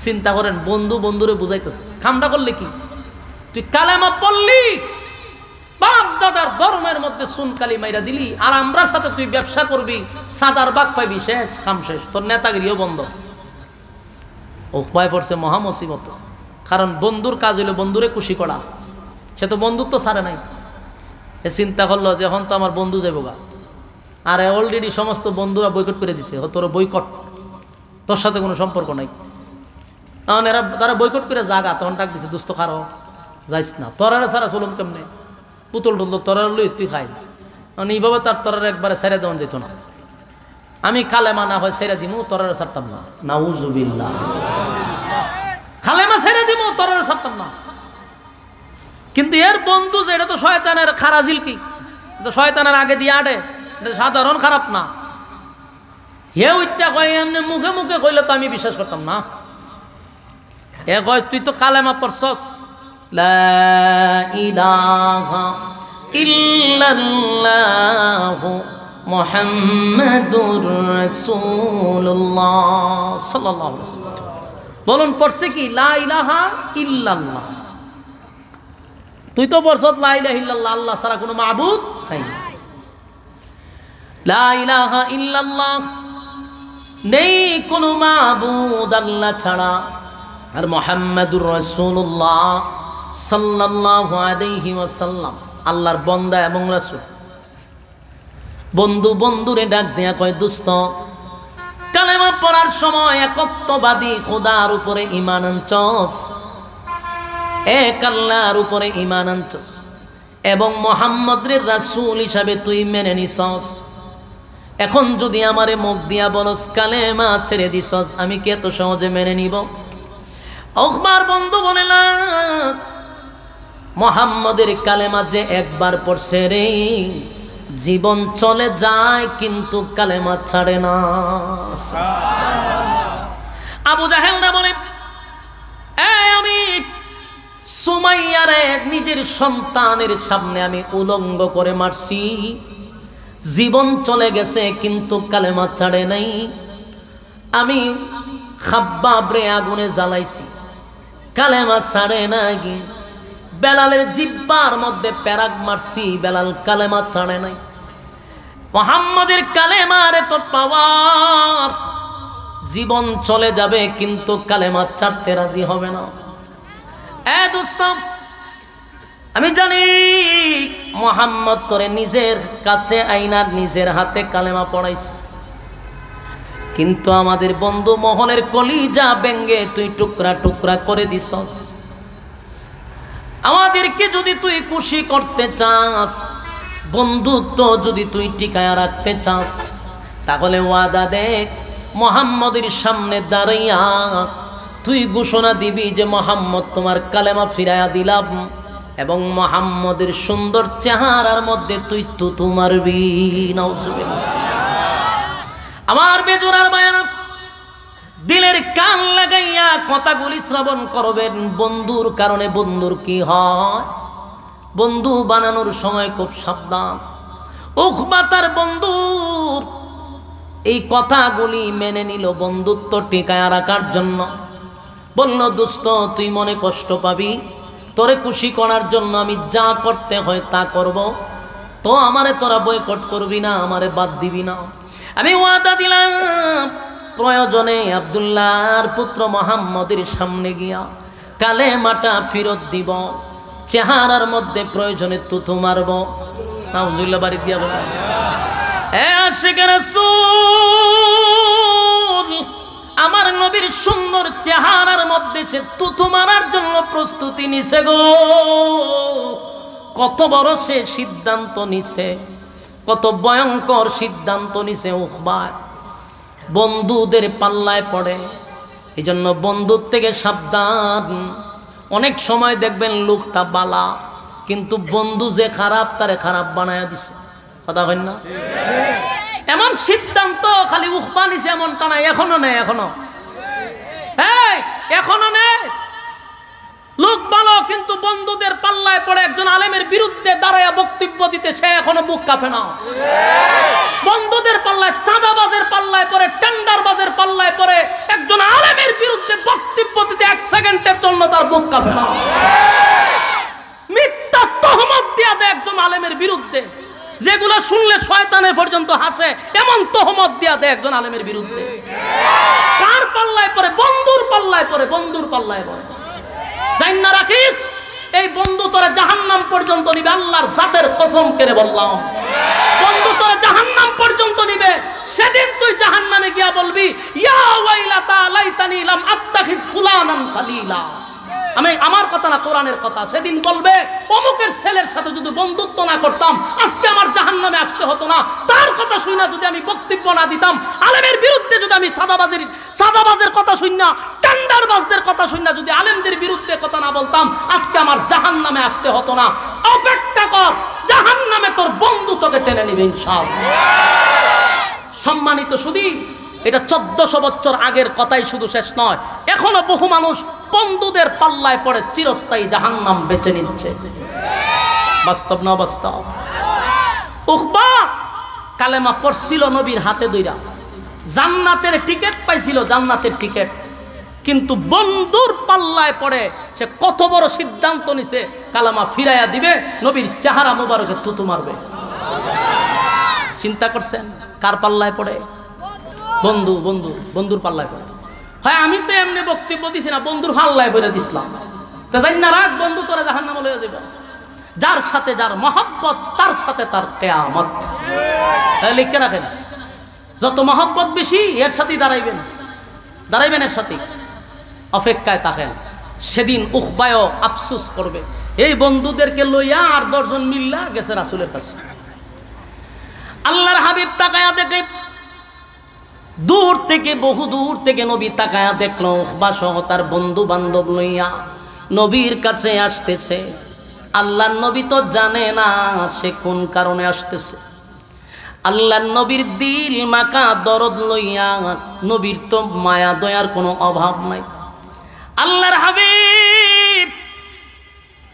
চিন্তা করেন, বন্ধু বন্ধুরে বুঝাইতেছে। খামটা করলে কি? তুই কালেমা পড়লি, বাপ দাদার ধর্মের মধ্যে সুনকালি মাইরা দিলি, আর আমরার সাথে তুই ব্যবসা করবি, সাদার বাগ পাইবি, শেষ খাম শেষ, তোর নেতাগিরিও বন্ধ। উপায় পড়ছে মহা মুসিবত। কারণ বন্ধুর কাজ হইল বন্ধুরে খুশি করা, সে তো বন্ধুত্ব ছাড়ে নাই। এ চিন্তা করলো যে এখন তো আমার বন্ধু যাইব গা, আর অলরেডি সমস্ত বন্ধুরা বয়কট করে দিছে, তোর বয়কট, তোর সাথে কোনো সম্পর্ক নাই। এখন এরা তারা বয়কট করে জাগা, তখন ডাক দিছে দুস্থ খারো যাইস না, তরারে সারা চলুন কেমনে, পুতুল টুতল তরার লই তুই খাই। মানে এইভাবে তার তরারে একবারে ছেড়ে দেওয়া যেত না। আমি কালেমা না হয় ছেড়ে দিমু, তরারে ছাড়তাম না। নাউজুবিল্লাহ, কালেমা ছেড়ে দিমু, তরারে ছাড়তাম না। কিন্তু এর বন্ধু যে এটা তো শয়তানের খারাজিল, কি তো শয়তানের আগে দিয়ে আটে, সাধারণ খারাপ না। হে ওইটা কয় এমনি মুখে মুখে কইলে তো আমি বিশ্বাস করতাম না। এ কয় তুই তো কালেমা পড়ছস, লা ইলাহা ইল্লাল্লাহু মুহাম্মাদুর রাসূলুল্লাহ সাল্লাল্লাহু আলাইহি ওয়াসাল্লাম। বলুন পড়ছে কি লা ইলাহা ইল্লাল্লাহ? তুই তো পড়ছস লা ইলাহা ইল্লাল্লাহ, আল্লাহ ছাড়া কোনো মাবুদ নাই। লা ইলাহা ইল্লাল্লাহ, নেই কোনো মাবুদ আল্লাহ ছাড়া। আর মুহাম্মাদুর রাসূলুল্লাহ সাল্লাল্লাহু আলাইহি ওয়াসাল্লাম আল্লাহর বান্দা এবং রাসূল। বন্ধু বন্ধুরে ডাক দেয়া কয়, দোস্ত কালেমা পড়ার সময় একত্ববাদী খোদার উপরে ঈমান আনছস, এক আল্লাহর উপরে ঈমান আনছস এবং মুহাম্মদের রাসূল হিসাবে তুই মেনে নিছস। এখন যদি আমারে মুখ দিয়া বলস কালেমা ছেড়ে দিছস, আমি কি এত সহজে মেনে নিব? ওখবার বন্ধু বলে না, মুহাম্মদের কালেমা যে একবার পড়ছে রে, জীবন চলে যায় কিন্তু কালেমা ছাড়ে না। আবু জাহেলরা বলে, আমি সুমাইয়ারে নিজের সন্তানের সামনে আমি উলঙ্গ করে মারছি, জীবন চলে গেছে কিন্তু কালেমা ছাড়ে নাই। আমি খাব্বাবরে আগুনে জ্বালাইছি, কালেমা ছাড়ে নাই। বেলালের জিব্বার মধ্যে প্যারাক মারছি, বেলাল কালেমা ছাড়ে নাই। মুহাম্মদের কালেমার এত পাওয়ার, জীবন চলে যাবে কিন্তু কালেমা ছাড়তে রাজি হবে না। এ দোস্ত, আমি জানি মুহাম্মদ তোরে নিজের কাছে আইনার নিজের হাতে কালেমা পড়াইছে, কিন্তু আমাদের বন্ধু মোহনের কলিজা ব্যঙ্গে তুই টুকরা টুকরা করে দিছস। আমাদেরকে যদি তুই খুশি করতে চাস, বন্ধুত্ব যদি তুই টিকায়া রাখতে চাস, তাহলে ওয়াদা দেখ, মুহাম্মদের সামনে দাঁড়াইয়া তুই ঘোষণা দিবি যে মুহাম্মদ তোমার কালেমা ফিরাইয়া দিলাম, এবং মুহাম্মদের সুন্দর চেহারার মধ্যে তুই তুতু মারবি। নাউজুবিল্লাহ। আমার বেজোরার বায়ান, দিলের কান লাগাইয়া কথাগুলি শ্রবণ করবেন। বন্ধুর কারণে বন্ধুর কি হয়, বন্ধু বানানোর সময় খুব সাবধান। উখবা তার বন্ধুর এই কথাগুলি মেনে নিল বন্ধুত্ব টিকায় রাখার জন্য। বলল, দোস্ত তুই মনে কষ্ট পাবি, তোরে খুশি করার জন্য আমি যা করতে হয় তা করব, তো আমারে তোরা বয়কট করবি না, আমারে বাদ দিবি না। আমি ওয়াদা দিলাম, প্রয়োজনে আব্দুল্লাহর পুত্র মুহাম্মদের সামনে গিয়া কালেমাটা ফেরত দিব, চেহারার মধ্যে প্রয়োজনে তুতু মারব। নাউজুবিল্লাহ বাড়ি দিয়া বলে, এ আশিক রাসূল, আমার নবীর সুন্দর চেহারার মধ্যে সে তুতু মারার জন্য প্রস্তুতি নিছে গো। কত বড় সে সিদ্ধান্ত নিছে, কত ভয়ঙ্কর সিদ্ধান্ত নিছে উখবা। বন্ধুদের পাল্লায় পড়ে, এই জন্য বন্ধুর থেকে সাবধান। অনেক সময় দেখবেন লোকটা বালা, কিন্তু বন্ধু যে খারাপ তারে খারাপ বানায়া দিছে। কথা হয় না? এমন সিদ্ধান্ত খালি উখবা নিছে, এমনটা নাই। এখনো নেই, এখনো নেই। লোক ভালো, কিন্তু বন্ধুদের পাল্লায় পড়ে একজন আলেমের বিরুদ্ধে দাঁড়ায়া বক্তব্য দিতে সে এখনো বুক কাঁপে না। বন্ধুদের পাল্লায়, চাঁদাবাজের পাল্লায় পড়ে, টেন্ডারবাজের পাল্লায় পড়ে একজন আলেমের বিরুদ্ধে বক্তব্য দিতে 1 সেকেন্ডের জন্য তার বুক কাঁপে না। মিথ্যা তহমত দিয়া দেয় একজন আলেমের বিরুদ্ধে, যেগুলো শুনলে শয়তানে পর্যন্ত হাসে, এমন তহমত দিয়া দেয় একজন আলেমের বিরুদ্ধে। কার পাল্লায় পড়ে? বন্ধুর পাল্লায় পড়ে, বন্ধুর পাল্লায় পড়ে। জান না রাখিস, এই বন্ধু তোরা জাহান্নাম পর্যন্ত নিবে। আল্লাহর জাতের কসম করে বললাম, বন্ধু তোরা জাহান্নাম পর্যন্ত নিবে। সেদিন তুই জাহান্নামে গিয়া বলবি, ইয়া ওয়াইলাতা লাইতানি লাম আত্তাখিজ ফুলানান খালিলা। আমার কথা না, কোরআনের কথা। সেদিন বলবে, অমুকের ছেলের সাথে যদি বন্ধুত্ব না করতাম আজকে আমার জাহান্নামে আসতে হতো না। তার কথা শুই না যদি আমি বক্তব্য না দিতাম, আলেমের বিরুদ্ধে যদি আমি সাদাবাজের কথা শুই না, টেন্ডারবাজদের কথা শুই না, যদি আলেমদের বিরুদ্ধে কথা না বলতাম আজকে আমার জাহান্নামে আসতে হতো না। অপেক্ষা কর, জাহান্নামে তোর বন্ধু তোকে টেনে নিবে ইনশাআল্লাহ। সম্মানিত শুধু এটা 1400 বছর আগের কথাই শুধু শেষ নয়, এখনো বহু মানুষ বন্ধুদের পাল্লায় পড়ে চিরস্থায়ী জাহান্নাম বেছে নিচ্ছে। বাস্তব না বাস্তব? উকবা কালেমা পড়ছিল নবীর হাতে ধইরা, জান্নাতের টিকিট পাইছিল, জান্নাতের টিকিট, কিন্তু বন্ধুর পাল্লায় পড়ে সে কত বড় সিদ্ধান্ত নিছে, কালেমা ফিরাইয়া দিবে, নবীর চেহারা মুবারকে থুতু মারবে। চিন্তা করছেন কার পাল্লায় পড়ে? বন্ধুর পাল্লায় পড়ে। হয় আমি তো এমনি বক্তব্য দিছি না, বন্ধুর পাল্লায় পড়ে দিছিলাম, তা জানি না রাখ বন্ধু তোরা জাহান্নামে লয়ে যাবে। যার সাথে যার মহব্বত তার সাথে তার কিয়ামত। লিখে রাখেন, যত মহব্বত বেশি এর সাথেই দাঁড়াইবেন এর সাথে। অপেক্ষায় থাকেন, সেদিন উখবায়ও আফসোস করবে, এই বন্ধুদেরকে লইয়া আর 10 জন মিল্লা গেছে রাসূলের কাছে। আল্লাহর হাবিব তাকায়া দেখে, দূর থেকে, বহু দূর থেকে নবী তাকায়া দেখলো উখবা সহ তার বন্ধু বান্ধব লইয়া নবীর কাছে আসতেছে। আল্লাহর নবী তো জানে না সে কোন কারণে আসতেছে। আল্লাহর নবীর দিল মাকা দরদ লইয়া, নবীর তো মায়া দয়ার কোনো অভাব নাই। আল্লাহর হাবিব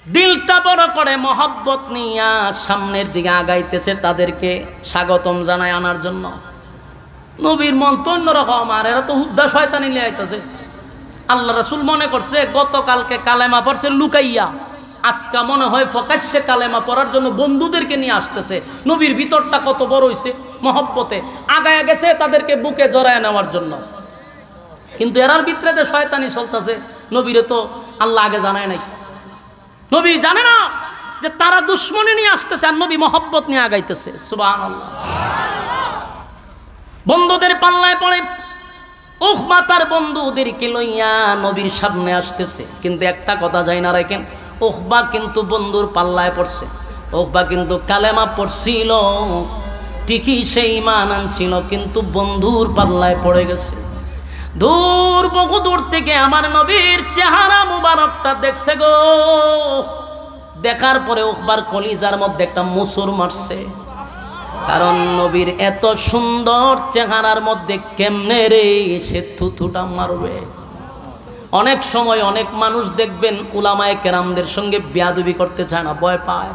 দিলটা বড় করে মহব্বত নিয়া সামনের দিকে আগাইতেছে, তাদেরকে স্বাগতম জানায় আনার জন্য। নবীর মন তো অন্যরকম, আর এরা তো হুদ্দা শয়তানি নিয়ে আইতেছে। আল্লাহ রাসূল মনে করছে গতকালকে কালেমা পড়ছে লুকাইয়া, আজকে মনে হয় প্রকাশ্যে কালেমা পড়ার জন্য বন্ধুদেরকে নিয়ে আসতেছে। নবীর ভিতরটা কত বড় হইছে, মহব্বতে আগায়া গেছে তাদেরকে বুকে জড়ায় নেওয়ার জন্য। কিন্তু এরার ভিতরে শয়তানি চলতেছে, নবীরে তো আল্লাহ আগে জানায় নাই। নবী জানে না যে তারা দুশ্মনী নিয়ে আসতেছে, আর নবী মহব্বত নিয়ে আগাইতেছে। সুবহানাল্লাহ। বন্ধুদের পাল্লায় পড়ে উখবা তার বন্ধুদেরকে লইয়া নবীর সামনে আসতেছে। কিন্তু একটা কথা যায় না রাখেন, উখবা কিন্তু বন্ধুর পাল্লায় পড়ছে, উখবা কিন্তু কালেমা পড়ছিল ঠিকই, সেই ঈমান আনছিল, কিন্তু বন্ধুর পাল্লায় পড়ে গেছে। দূর, বহু দূর থেকে আমার নবীর চেহারা মুবারকটা দেখছে গো। দেখার পরে উখবার কলিজার মধ্যে একটা মুসুর মারছে, কারণ নবীর এত সুন্দর চেহারার মধ্যে কেমনে রে সে থুথুটা মারবে। অনেক সময় অনেক মানুষ দেখবেন উলামায়ে কেরামদের সঙ্গে বেয়াদবি করতে চায় না, ভয় পায়।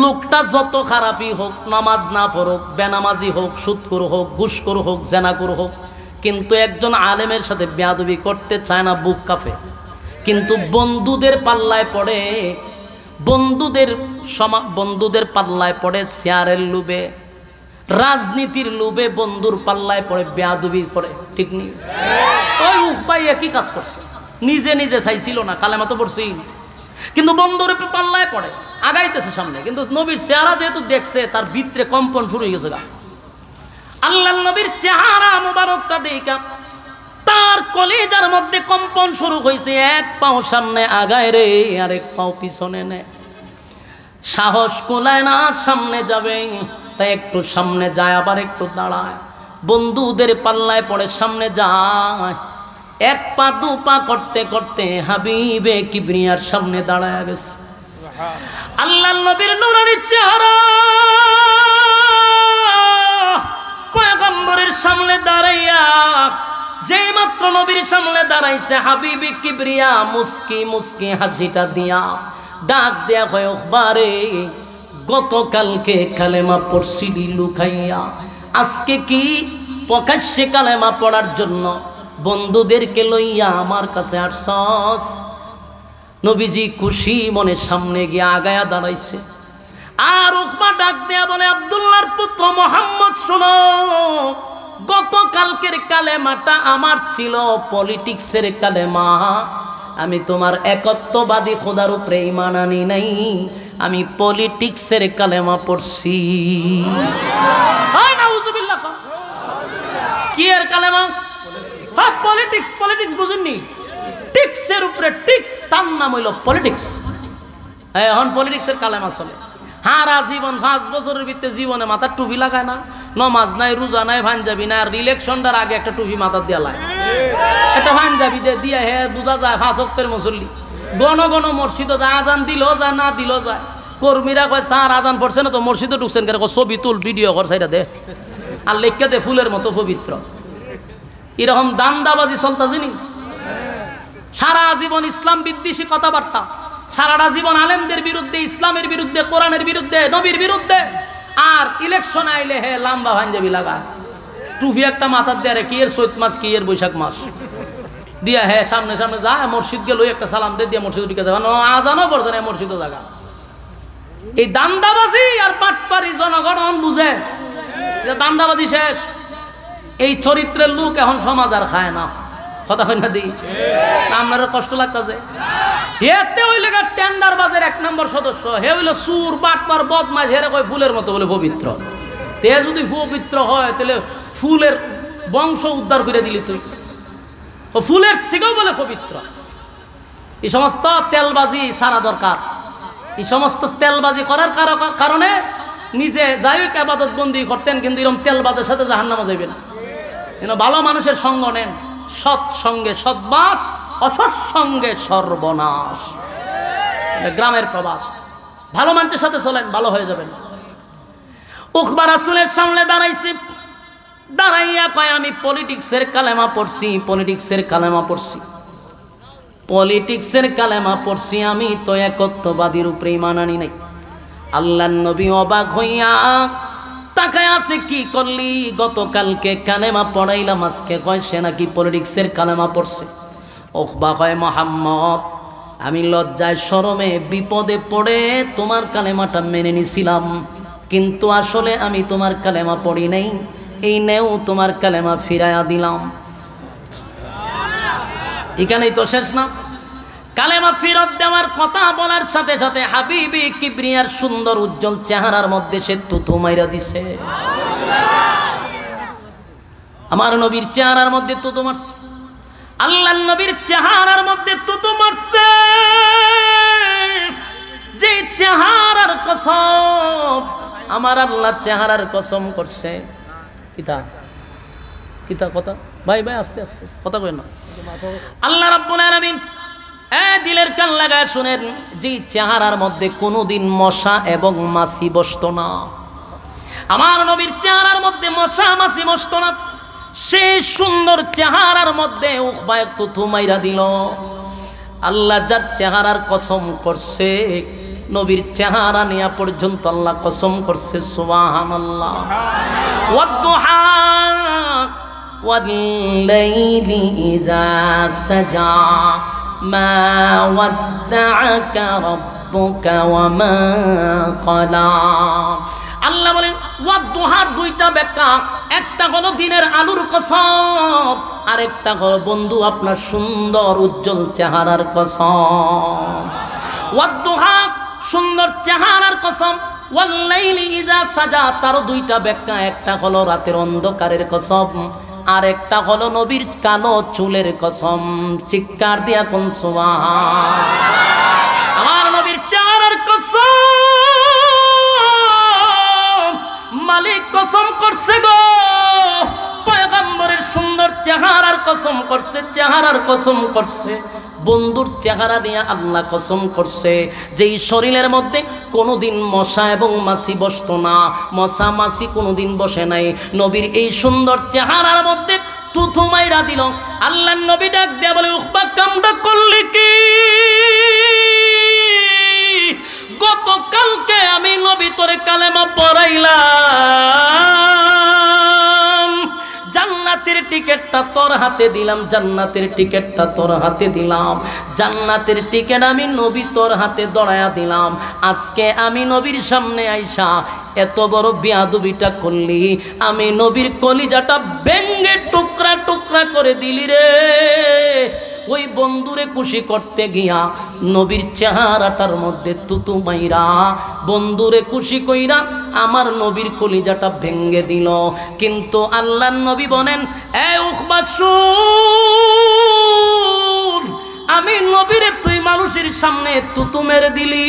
লোকটা যত খারাপই হোক, নামাজ না পড়ুক, বেনামাজি হোক, সুদখোর হোক, ঘুষখোর হোক, জেনাখোর হোক, কিন্তু একজন আলেমের সাথে বেয়াদবি করতে চায় না, বুক কাঁপে। কিন্তু বন্ধুদের পাল্লায় পড়ে, বন্ধুদের পাল্লায় পড়ে শেয়ারের লোভে, রাজনীতির লোভে বন্ধুর পাল্লায় পড়ে বেয়াদবি করে। ঠিক নেই? ওই উখবাই একই কাজ করছে, নিজে নিজে চাইছিল না, কালেমা তো পড়ছি, কিন্তু বন্ধুর পাল্লায় পড়ে আগাইতেছে সামনে। কিন্তু নবীর চেহারা যেহেতু দেখছে, তার ভিতরে কম্পন শুরু হয়ে গেছে। আল্লাহ নবীর চেহারা মুবারকটা দেখা তার কলিজার মধ্যে কম্পন শুরু হয়েছে। এক পাও সামনে আগায় রে, আরেক পাও পিছনে নেয়। সাহস কোলায় না সামনে যাবে, তাই একটু সামনে যায়, আবার একটু দাঁড়ায়। বন্ধুদের পাল্লায় পড়ে সামনে যায়, এক পা দু পা করতে করতে হাবিবে কিবরিয়ার সামনে দাঁড়ায় গেছে। আল্লাহ নবীর নূরানী চেহারা পয়গম্বরের সামনে দাঁড়াইয়া, যেই মাত্র নবীর সামনে দাঁড়াইছে, হাবিবে কিবরিয়া মুস্কি মুস্কি হাসিটা দিয়া ডাক দেয়া হয়, উখবারে গতকালকে কালেমা পড়ছিলি লুকাইয়া, আজকে কি প্রকাশ্যে কালেমা পড়ার জন্য বন্ধুদেরকে লইয়া আমার কাছে আসছস? নবীজি খুশি মনে সামনে গিয়ে আগায়া দাঁড়াইছে। আর উখবা ডাক দেয়া বলে, আব্দুল্লাহর পুত্র মুহাম্মদ শোনো, গতকালকের কালেমাটা আমার ছিল পলিটিক্সের কালেমা। আমি তোমার একত্ববাদী খোদার উপরে ঈমান আনি নাই, আমি পলিটিক্সের কালেমা পড়ছি। নাউজুবিল্লাহ। কি এর কালেমা? হ্যাঁ, পলিটিক্স। পলিটিক্স বুঝুননি? টিক্সের উপরে টিক্স, তার নাম হইল পলিটিক্স। এখন পলিটিক্সের কালেমা চলে। হারা জীবন 5 বছরের ভিতরে জীবনে মাথার টুপি লাগায় না, নমাজ নাই, রোজা নাই, পাঞ্জাবি নাই। আর ইলেকশনটার আগে একটা টুপি মাথার দিয়া লাগে, একটা পাঞ্জাবি দিয়ে হে বোঝা যায় 5 ওয়াক্তের মুসল্লি। গণ গণ মসজিদও যায়, আজান দিলেও যায়, না দিলেও যায়। কর্মীরা কয় স্যার আজান পড়ছে না তো মসজিদে ঢুকছেন কেন, ছবি তুল ভিডিও কর সাইডা দে আর লেখা দে ফুলের মতো পবিত্র। এরকম দান্দাবাজি চলতেছে নি। সারা জীবন ইসলাম বিদ্বেষী কথাবার্তা, সারাটা জীবন আলেমদের বিরুদ্ধে, ইসলামের বিরুদ্ধে, কোরআনের বিরুদ্ধে, নবীর বিরুদ্ধে। আর ইলেকশন আইলে হে লাম্বা পাঞ্জাবি লাগা, টুপি একটা মাথার দেয়, কি এর চৈত মাস কি এর বৈশাখ মাস দিয়া হ্যাঁ সামনে সামনে যায়, মসজিদ গেল একটা সালাম দিয়ে মসজিদ ঢুকে যাবে, আজানও পড়ছে না মসজিদও জায়গা। এই দান্দাবাজি আর পাটপারি জনগণ বুঝে যে দান্দাবাজি শেষ। এই চরিত্রের লোক এখন সমাজ আর খায় না, কথা হয় না দিই আপনারও কষ্ট লাগতেছে। হেতে হইলে টেন্ডার বাজের 1 নম্বর সদস্য, হে হইলো সুর বাটপার বদমাশ, হেরে কয় ফুলের মতো বলে পবিত্র। তে যদি পবিত্র হয় তাহলে ফুলের বংশ উদ্ধার করে দিলি তুই, ও ফুলের সিগাও বলে পবিত্র। এই সমস্ত তেলবাজি সারা দরকার। এই সমস্ত তেলবাজি করার কারণে নিজে যাই হোক আবাদত বন্দি করতেন, কিন্তু এরকম তেলবাজের সাথে জাহান্নামে যাবেন। ভালো মানুষের সঙ্গ নেন, সৎসঙ্গে সদ্বাস, অসৎসঙ্গে সর্বনাশ। গ্রামের প্রবাদ। ভালো মানুষের সাথে চলেন, ভালো হয়ে যাবেন। উকবা রাসূলের সামনে দাঁড়াইছি, দাঁড়াইয়া কয় আমি পলিটিক্সের কালেমা পড়ছি, পলিটিক্সের কালেমা পড়ছি, পলিটিক্সের কালেমা পড়ছি, আমি তো একত্ববাদীর উপরে ঈমান আনি নাই। আল্লাহর নবী অবাক হইয়া তাকায় আছে, কি করলি? গতকালকে কালেমা পড়াইলাম, আজকে কয় সে নাকি পলিটিক্সের কালেমা পড়ছে। উকবা কয় মুহাম্মদ, আমি লজ্জায় শরমে বিপদে পড়ে তোমার কালেমাটা মেনে নিছিলাম, কিন্তু আসলে আমি তোমার কালেমা পড়ি নাই, এই নেও তোমার কালেমা ফিরাইয়া দিলাম। এখানেই তো শেষ না। কালেমা ফিরত দেওয়ার কথা বলার সাথে সাথে হাবিবি কিবরিয়ার সুন্দর উজ্জ্বল চেহারার মধ্যে সে থুথু মাইরা দিছে। আমার নবীর চেহারার মধ্যে থুথু মারছে, আল্লাহর নবীর চেহারার মধ্যে থুথু মারছে। যে চেহারার কসম, আমার আল্লাহ চেহারার কসম করছে। কিতা কিতা কথা ভাই ভাই আস্তে আস্তে কথা কই না। আল্লাহ রাব্বুল আলামিন দিলের কান লাগায় শুনেন, যে চেহারার মধ্যে কোনোদিন মশা এবং মাছি বসতো না, আমার নবীর চেহারার মধ্যে মশা মাছি বসতো না, সেই সুন্দর চেহারার মধ্যে উকবা একটু থুমাইরা দিল। আল্লাহ যার চেহারার কসম করছে, নবীর চেহারা নিয়া পর্যন্ত আল্লাহ কসম করছে। সুবহানাল্লাহ। ওয়াদ-দুহা ওয়াল-লাইলি ইযা সাজা মা ওয়াদ্দাআকা রাব্বুকা ওয়া মা ক্বালা। আল্লাহ বলেন ওয়াদ-দুহার দুইটা ব্যাখ্যা, একটা হলো দিনের আলোর কসম, আর একটা হলো বন্ধু আপনার সুন্দর উজ্জ্বল চেহারার কসম। ওয়াদ-দুহা সুন্দর চেহারার কসম, ওয়াল-লাইলি ইযা সাজা তার দুইটা ব্যাখ্যা, একটা হলো রাতের অন্ধকারের কসম, আর একটা হলো নবীর কালো চুলের কসম। চিৎকার দিয়া কোন সুবহান। আমার নবীর চেহারার কসম, মালিক কসম করছে গো, পয়গম্বরের সুন্দর চেহারার কসম করছে, চেহারার কসম করছে, বন্ধুর চেহারা নিয়ে আল্লাহ কসম করছে, যেই শরীরের মধ্যে কোনোদিন মশা এবং মাছি বসতো না, মশা মাছি কোনোদিন বসে নাই, নবীর এই সুন্দর চেহারার মধ্যে থুথু মাইরা দিল। আল্লাহর নবী ডাক দেয়া বলে, উকবা কামটা করলি কি? গতকালকে আমি নবী তোরে কালেমা পড়াইলাম, জান্নাতের টিকেটটা তোর হাতে দিলাম, জান্নাতের টিকেটটা তোর হাতে দিলাম, জান্নাতের টিকেট আমি নবী তোর হাতে দড়ায়া দিলাম। আজকে আমি নবীর সামনে আইসা এত বড় বেয়াদবিটা করলি, আমি নবীর কলিজাটা ভেঙে টুকরা টুকরা করে দিলি রে। ওই বন্ধুরে খুশি করতে গিয়া নবীর চেহারাটার মধ্যে তুতু মাইরা বন্ধুরে খুশি কইরা আমার নবীর কলিজাটা ভেঙে দিল। কিন্তু আল্লাহর নবী বলেন, এ উকবা শুন, আমি নবীরে তুই মানুষের সামনে তুতু মেরে দিলি,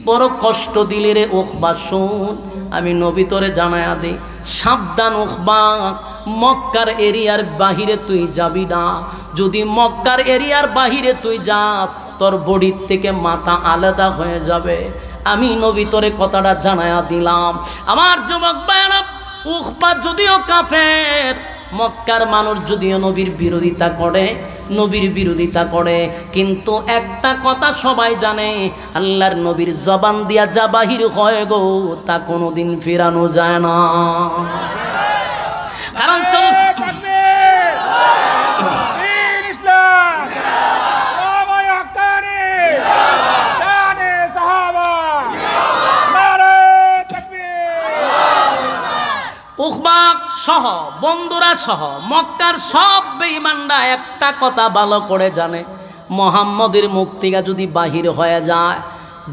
বড় কষ্ট দিলি রে উকবা। শুন, আমি নবী তোরে জানায়া দে, সাবধান উকবা, মক্কার এরিয়ার বাহিরে তুই যাবি না। যদি মক্কার এরিয়ার বাহিরে তুই যাস তোর বডির থেকে মাথা আলাদা হয়ে যাবে। আমি নবী তোরে কথাটা জানায়া দিলাম। আমার যুবক ভাইরা, উকবা যদিও কাফের, মক্কার মানুষ যদিও নবীর বিরোধিতা করে, নবীর বিরোধিতা করে, কিন্তু একটা কথা সবাই জানে, আল্লাহর নবীর জবান দিয়া যা বাহির হয় গো তা কোনোদিন ফেরানো যায় না। কারণ উকবা সহ বন্ধুরা সহ মক্কার সব বেঈমানরা একটা কথা ভালো করে জানে, মুহাম্মদের মুখ থেকে যদি বাহির হয়ে যায়,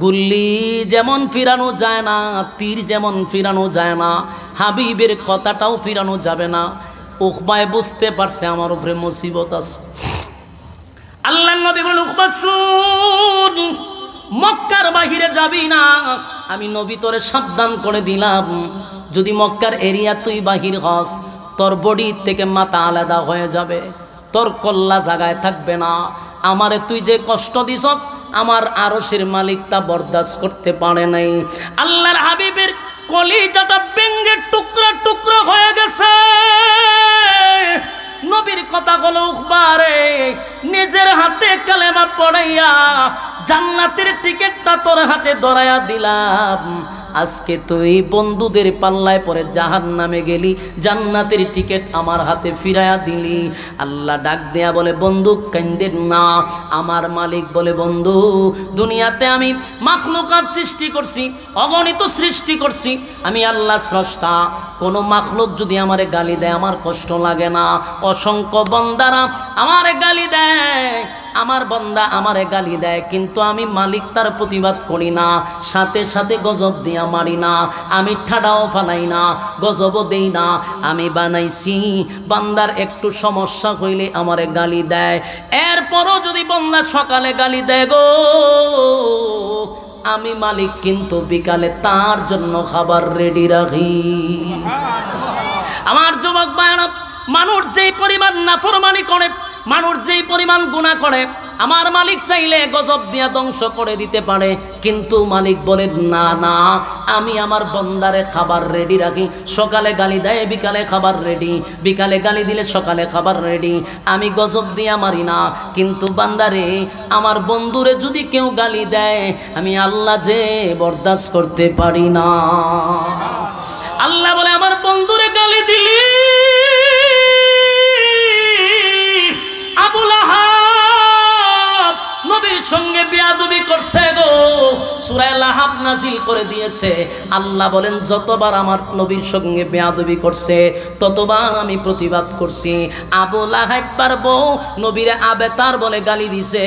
গুল্লি যেমন ফিরানো যায় না, তীর যেমন ফিরানো যায় না, হাবিবের কথাটাও ফিরানো যাবে না। উকবায় বুঝতে পারছে আমার উপরে মুসিবত আছে। আল্লাহর নবী বলেন, উকবা শুন, মক্কার বাহিরে যাবি না। আমি নবী তোরে সাবধান করে দিলাম, যদি মক্কার এরিয়া তুই বাহির হস তোর বডি থেকে মাথা আলাদা হয়ে যাবে, তোর কল্লা জায়গায় থাকবে না। আমারে তুই যে কষ্ট দিছস আমার আরশের মালিক তা বরদাস্ত করতে পারে নাই। আল্লাহর হাবিবের কলিজাটা ভেঙে টুকরা টুকরা হয়ে গেছে। নবীর কথা হলো, উকবা রে, নিজের হাতে কালেমা পড়াইয়া জান্নাতের টিকিটটা তোর হাতে ধরাইয়া দিলাম। আজকে তুই বন্ধুদের পাল্লায় পরে জাহান্নামে গেলি, জান্নাতের টিকিট আমার হাতে ফিরাইয়া দিলি। আল্লাহ ডাক দেয়া বলে, বন্ধু কান্দেন না। আমার মালিক বলে, বন্ধু দুনিয়াতে আমি মাখলুকাত সৃষ্টি করছি, অগণিত সৃষ্টি করছি, আমি আল্লাহ স্রষ্টা। কোনো মাখলুক যদি আমারে গালি দেয় আমার কষ্ট লাগে না। অসংখ্য বান্দারা আমারে গালি দেয়, আমার বান্দা আমারে গালি দেয়, কিন্তু আমি মালিক তার প্রতিবাদ করি না, সাথে সাথে গজব দিয়া মারি না, আমি ঠাডাও ফালাই না, গজবও দেই না। আমি বানাইছি বান্দার একটু সমস্যা হইলে আমারে গালি দেয়, এরপরও যদি বান্দা সকালে গালি দেয় গো, আমি মালিক কিন্তু বিকালে তার জন্য খাবার রেডি রাখি। আমার যুবক ভাইরা, মানুষ যেই পরিমাণ নাফরমানি করে, মানুষ যেই পরিমাণ গুনাহ করে, আমার মালিক চাইলে গজব দিয়া ধ্বংস করে দিতে পারে, কিন্তু মালিক বলে না না, আমি আমার বান্দারে খাবার রেডি রাখি। সকালে গালি দেয় বিকালে খাবার রেডি, বিকালে গালি দিলে সকালে খাবার রেডি। আমি গজব দিয়া মারি না, কিন্তু বান্দারে আমার বন্ধুরে যদি কেউ গালি দেয় আমি আল্লাহ যে বরদাস্ত করতে পারি না। আল্লাহ বলে, আমার বন্ধুরে গালি দিলি, আবু লাহাব নবীর সঙ্গে বেয়াদবি করছে গো, সূরা লাহাব নাজিল করে দিয়েছে। আল্লাহ বলেন, যতবার আমার নবীর সঙ্গে বেয়াদবি করছে ততবার আমি প্রতিবাদ করছি। আবু লাহাব পারবো নবীরে আবেতার বলে গালি দিছে,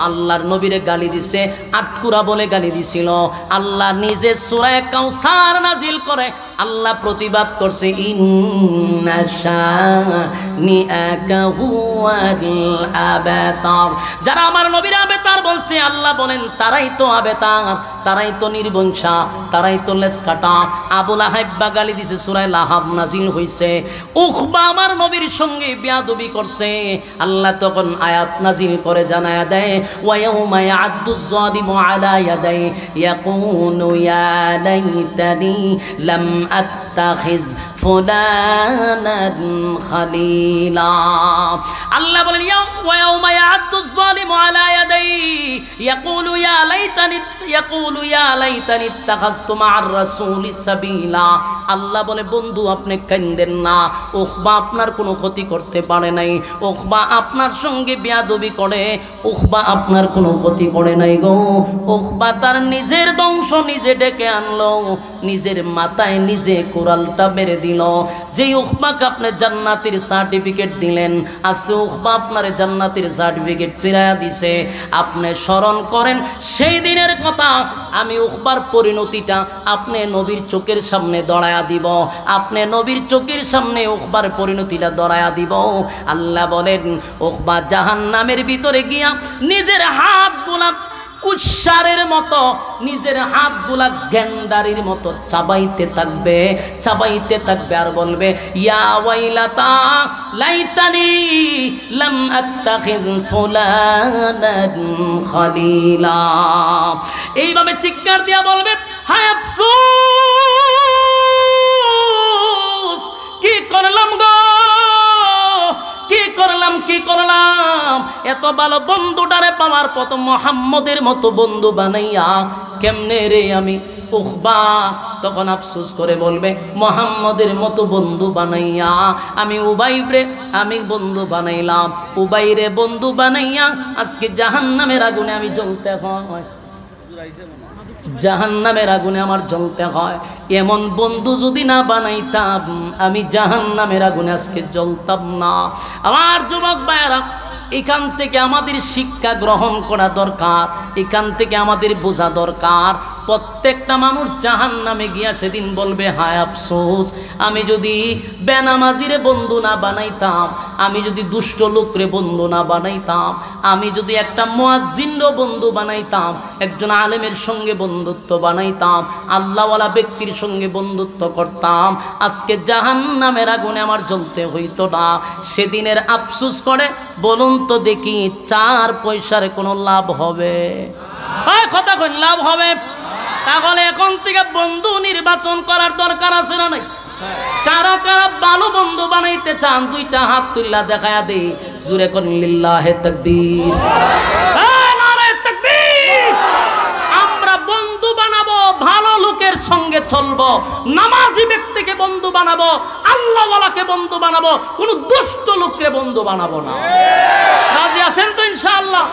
আল্লাহর নবীরে গালি দিছে আটকুরা বলে গালি দিছিল। আল্লাহ নিজে সূরা কাউসার নাজিল করে আল্লাহ প্রতিবাদ করছে, ইন্না শানিআকা হুয়াল আবতার। যারা আমার নবীর আবেতার বলছে আল্লাহ বলেন তারাই তো আবেতার, তারাই তো নির্বংশা, তারাই তো লেজ কাটা। আবু লাহাব গালি দিছে, সূরা লাহাব নাজিল হইছে। উকবা আমার নবীর সঙ্গে বেয়াদবি করছে, আল্লাহ তখন আয়াত নাজিল করে জানায়া দেয়, ওয়া ইয়াউমা ইয়া'আদ্দুয যালিমু আলা ইয়াদাই ইয়াকুলু ইয়া লাইতানি লাম আত্তাখিজ ফুলানান খালিলা। আল্লাহ বলেন, ওয়া ইয়াউমা ইয়া'আদ্দুয যালিমু আলা ইয়াদাই ইয়াকুলু ইয়া লাইতানি ইত্তাখাযতু মা'আর রাসূলি সাবিলা। আল্লাহ বলে, বন্ধু আপনি কাঁদেন না, উকবা আপনার কোনো ক্ষতি করতে পারে নাই, উকবা আপনার সঙ্গে বেয়াদবি করে, উকবা আপনার কোনো ক্ষতি করে নাই গো। উকবা তার নিজের ধ্বংস নিজে ডেকে আনলো, নিজের মাথায় নিজে কোরালটা মেরে দিল। যেই উকবাকে আপনি জান্নাতের সার্টিফিকেট দিলেন, আজকে উকবা আপনার জান্নাতের সার্টিফিকেট ফিরাইয়া দিছে। আপনি স্মরণ করেন সেই দিনের কথা, আমি উকবার পরিণতিটা আপনি নবীর চোখের সামনে দড়ায়া দিব, আপনি নবীর চোখের সামনে উকবার পরিণতিটা দড়ায়া দিব। আল্লাহ বলেন, উকবা জাহান্নামের ভিতরে গিয়া নিজের হাতগুলা কুশারের মতো নিজের হাতগুলা গ্যান্ডারির মতো চাবাইতে থাকবে আর বলবে ইয়া ওয়াইলাতা লাইতানি লাম আত্তাখিজ ফুলানান খলিলা। এইভাবে চিৎকার দিয়া বলবে হায় আফসোস, কি করলাম গো, কি করলাম, এত ভালো বন্ধুটারে পাওয়ার পর মুহাম্মদের মতো বন্ধু বানাইয়া কেমনে রে আমি উখবা। তখন আফসোস করে বলবে মুহাম্মদের মতো বন্ধু বানাইয়া আমি উবাইরে আমি বন্ধু বানাইলাম, উবাইরে বন্ধু বানাইয়া আজকে জাহান্নামের আগুনে আমি জ্বলতে হয়, জাহান্নামের আগুনে আমার জ্বলতে হয়। এমন বন্ধু যদি না বানাইতাম আমি জাহান্নামের আগুনে আজকে জ্বলতাম না। আমার যুবক ভাইয়েরা, এখান থেকে আমাদের শিক্ষা গ্রহণ করা দরকার, এখান থেকে আমাদের বোঝা দরকার প্রত্যেকটা মানুষ জাহান্নামে গিয়া সেদিন বলবে হায় আফসোস, আমি যদি বেনামাজিরে বন্ধু না বানাইতাম, আমি যদি দুষ্ট লোকরে বন্ধু না বানাইতাম, আমি যদি একটা মুয়াজ্জিনরে বন্ধু বানাইতাম, একজন আলেমের সঙ্গে বন্ধুত্ব বানাইতাম, আল্লাহওয়ালা ব্যক্তির সঙ্গে বন্ধুত্ব করতাম, আজকে জাহান্নামের আগুনে আমার জ্বলতে হইতো না। সেদিনের আফসোস করে বলুন তো দেখি 4 পয়সার কোনো লাভ হবে? কথা কই লাভ হবে? তাহলে এখন থেকে বন্ধু নির্বাচন করার দরকার আছে না নাই? কারা কারা ভালো বন্ধু বানাইতে চান 2টা হাত তুইলা দেখায়া দে, জোরে কোন লিল্লাহে তাকবীর, নারে তাকবীর। আমরা বন্ধু বানাবো, ভালো লোকের সঙ্গে চলবো, নামাজি ব্যক্তিকে বন্ধু বানাবো, আল্লাহওয়ালাকে বন্ধু বানাবো, কোন দুষ্ট লোককে বন্ধু বানাবো না। রাজি আছেন তো ইনশাআল্লাহ?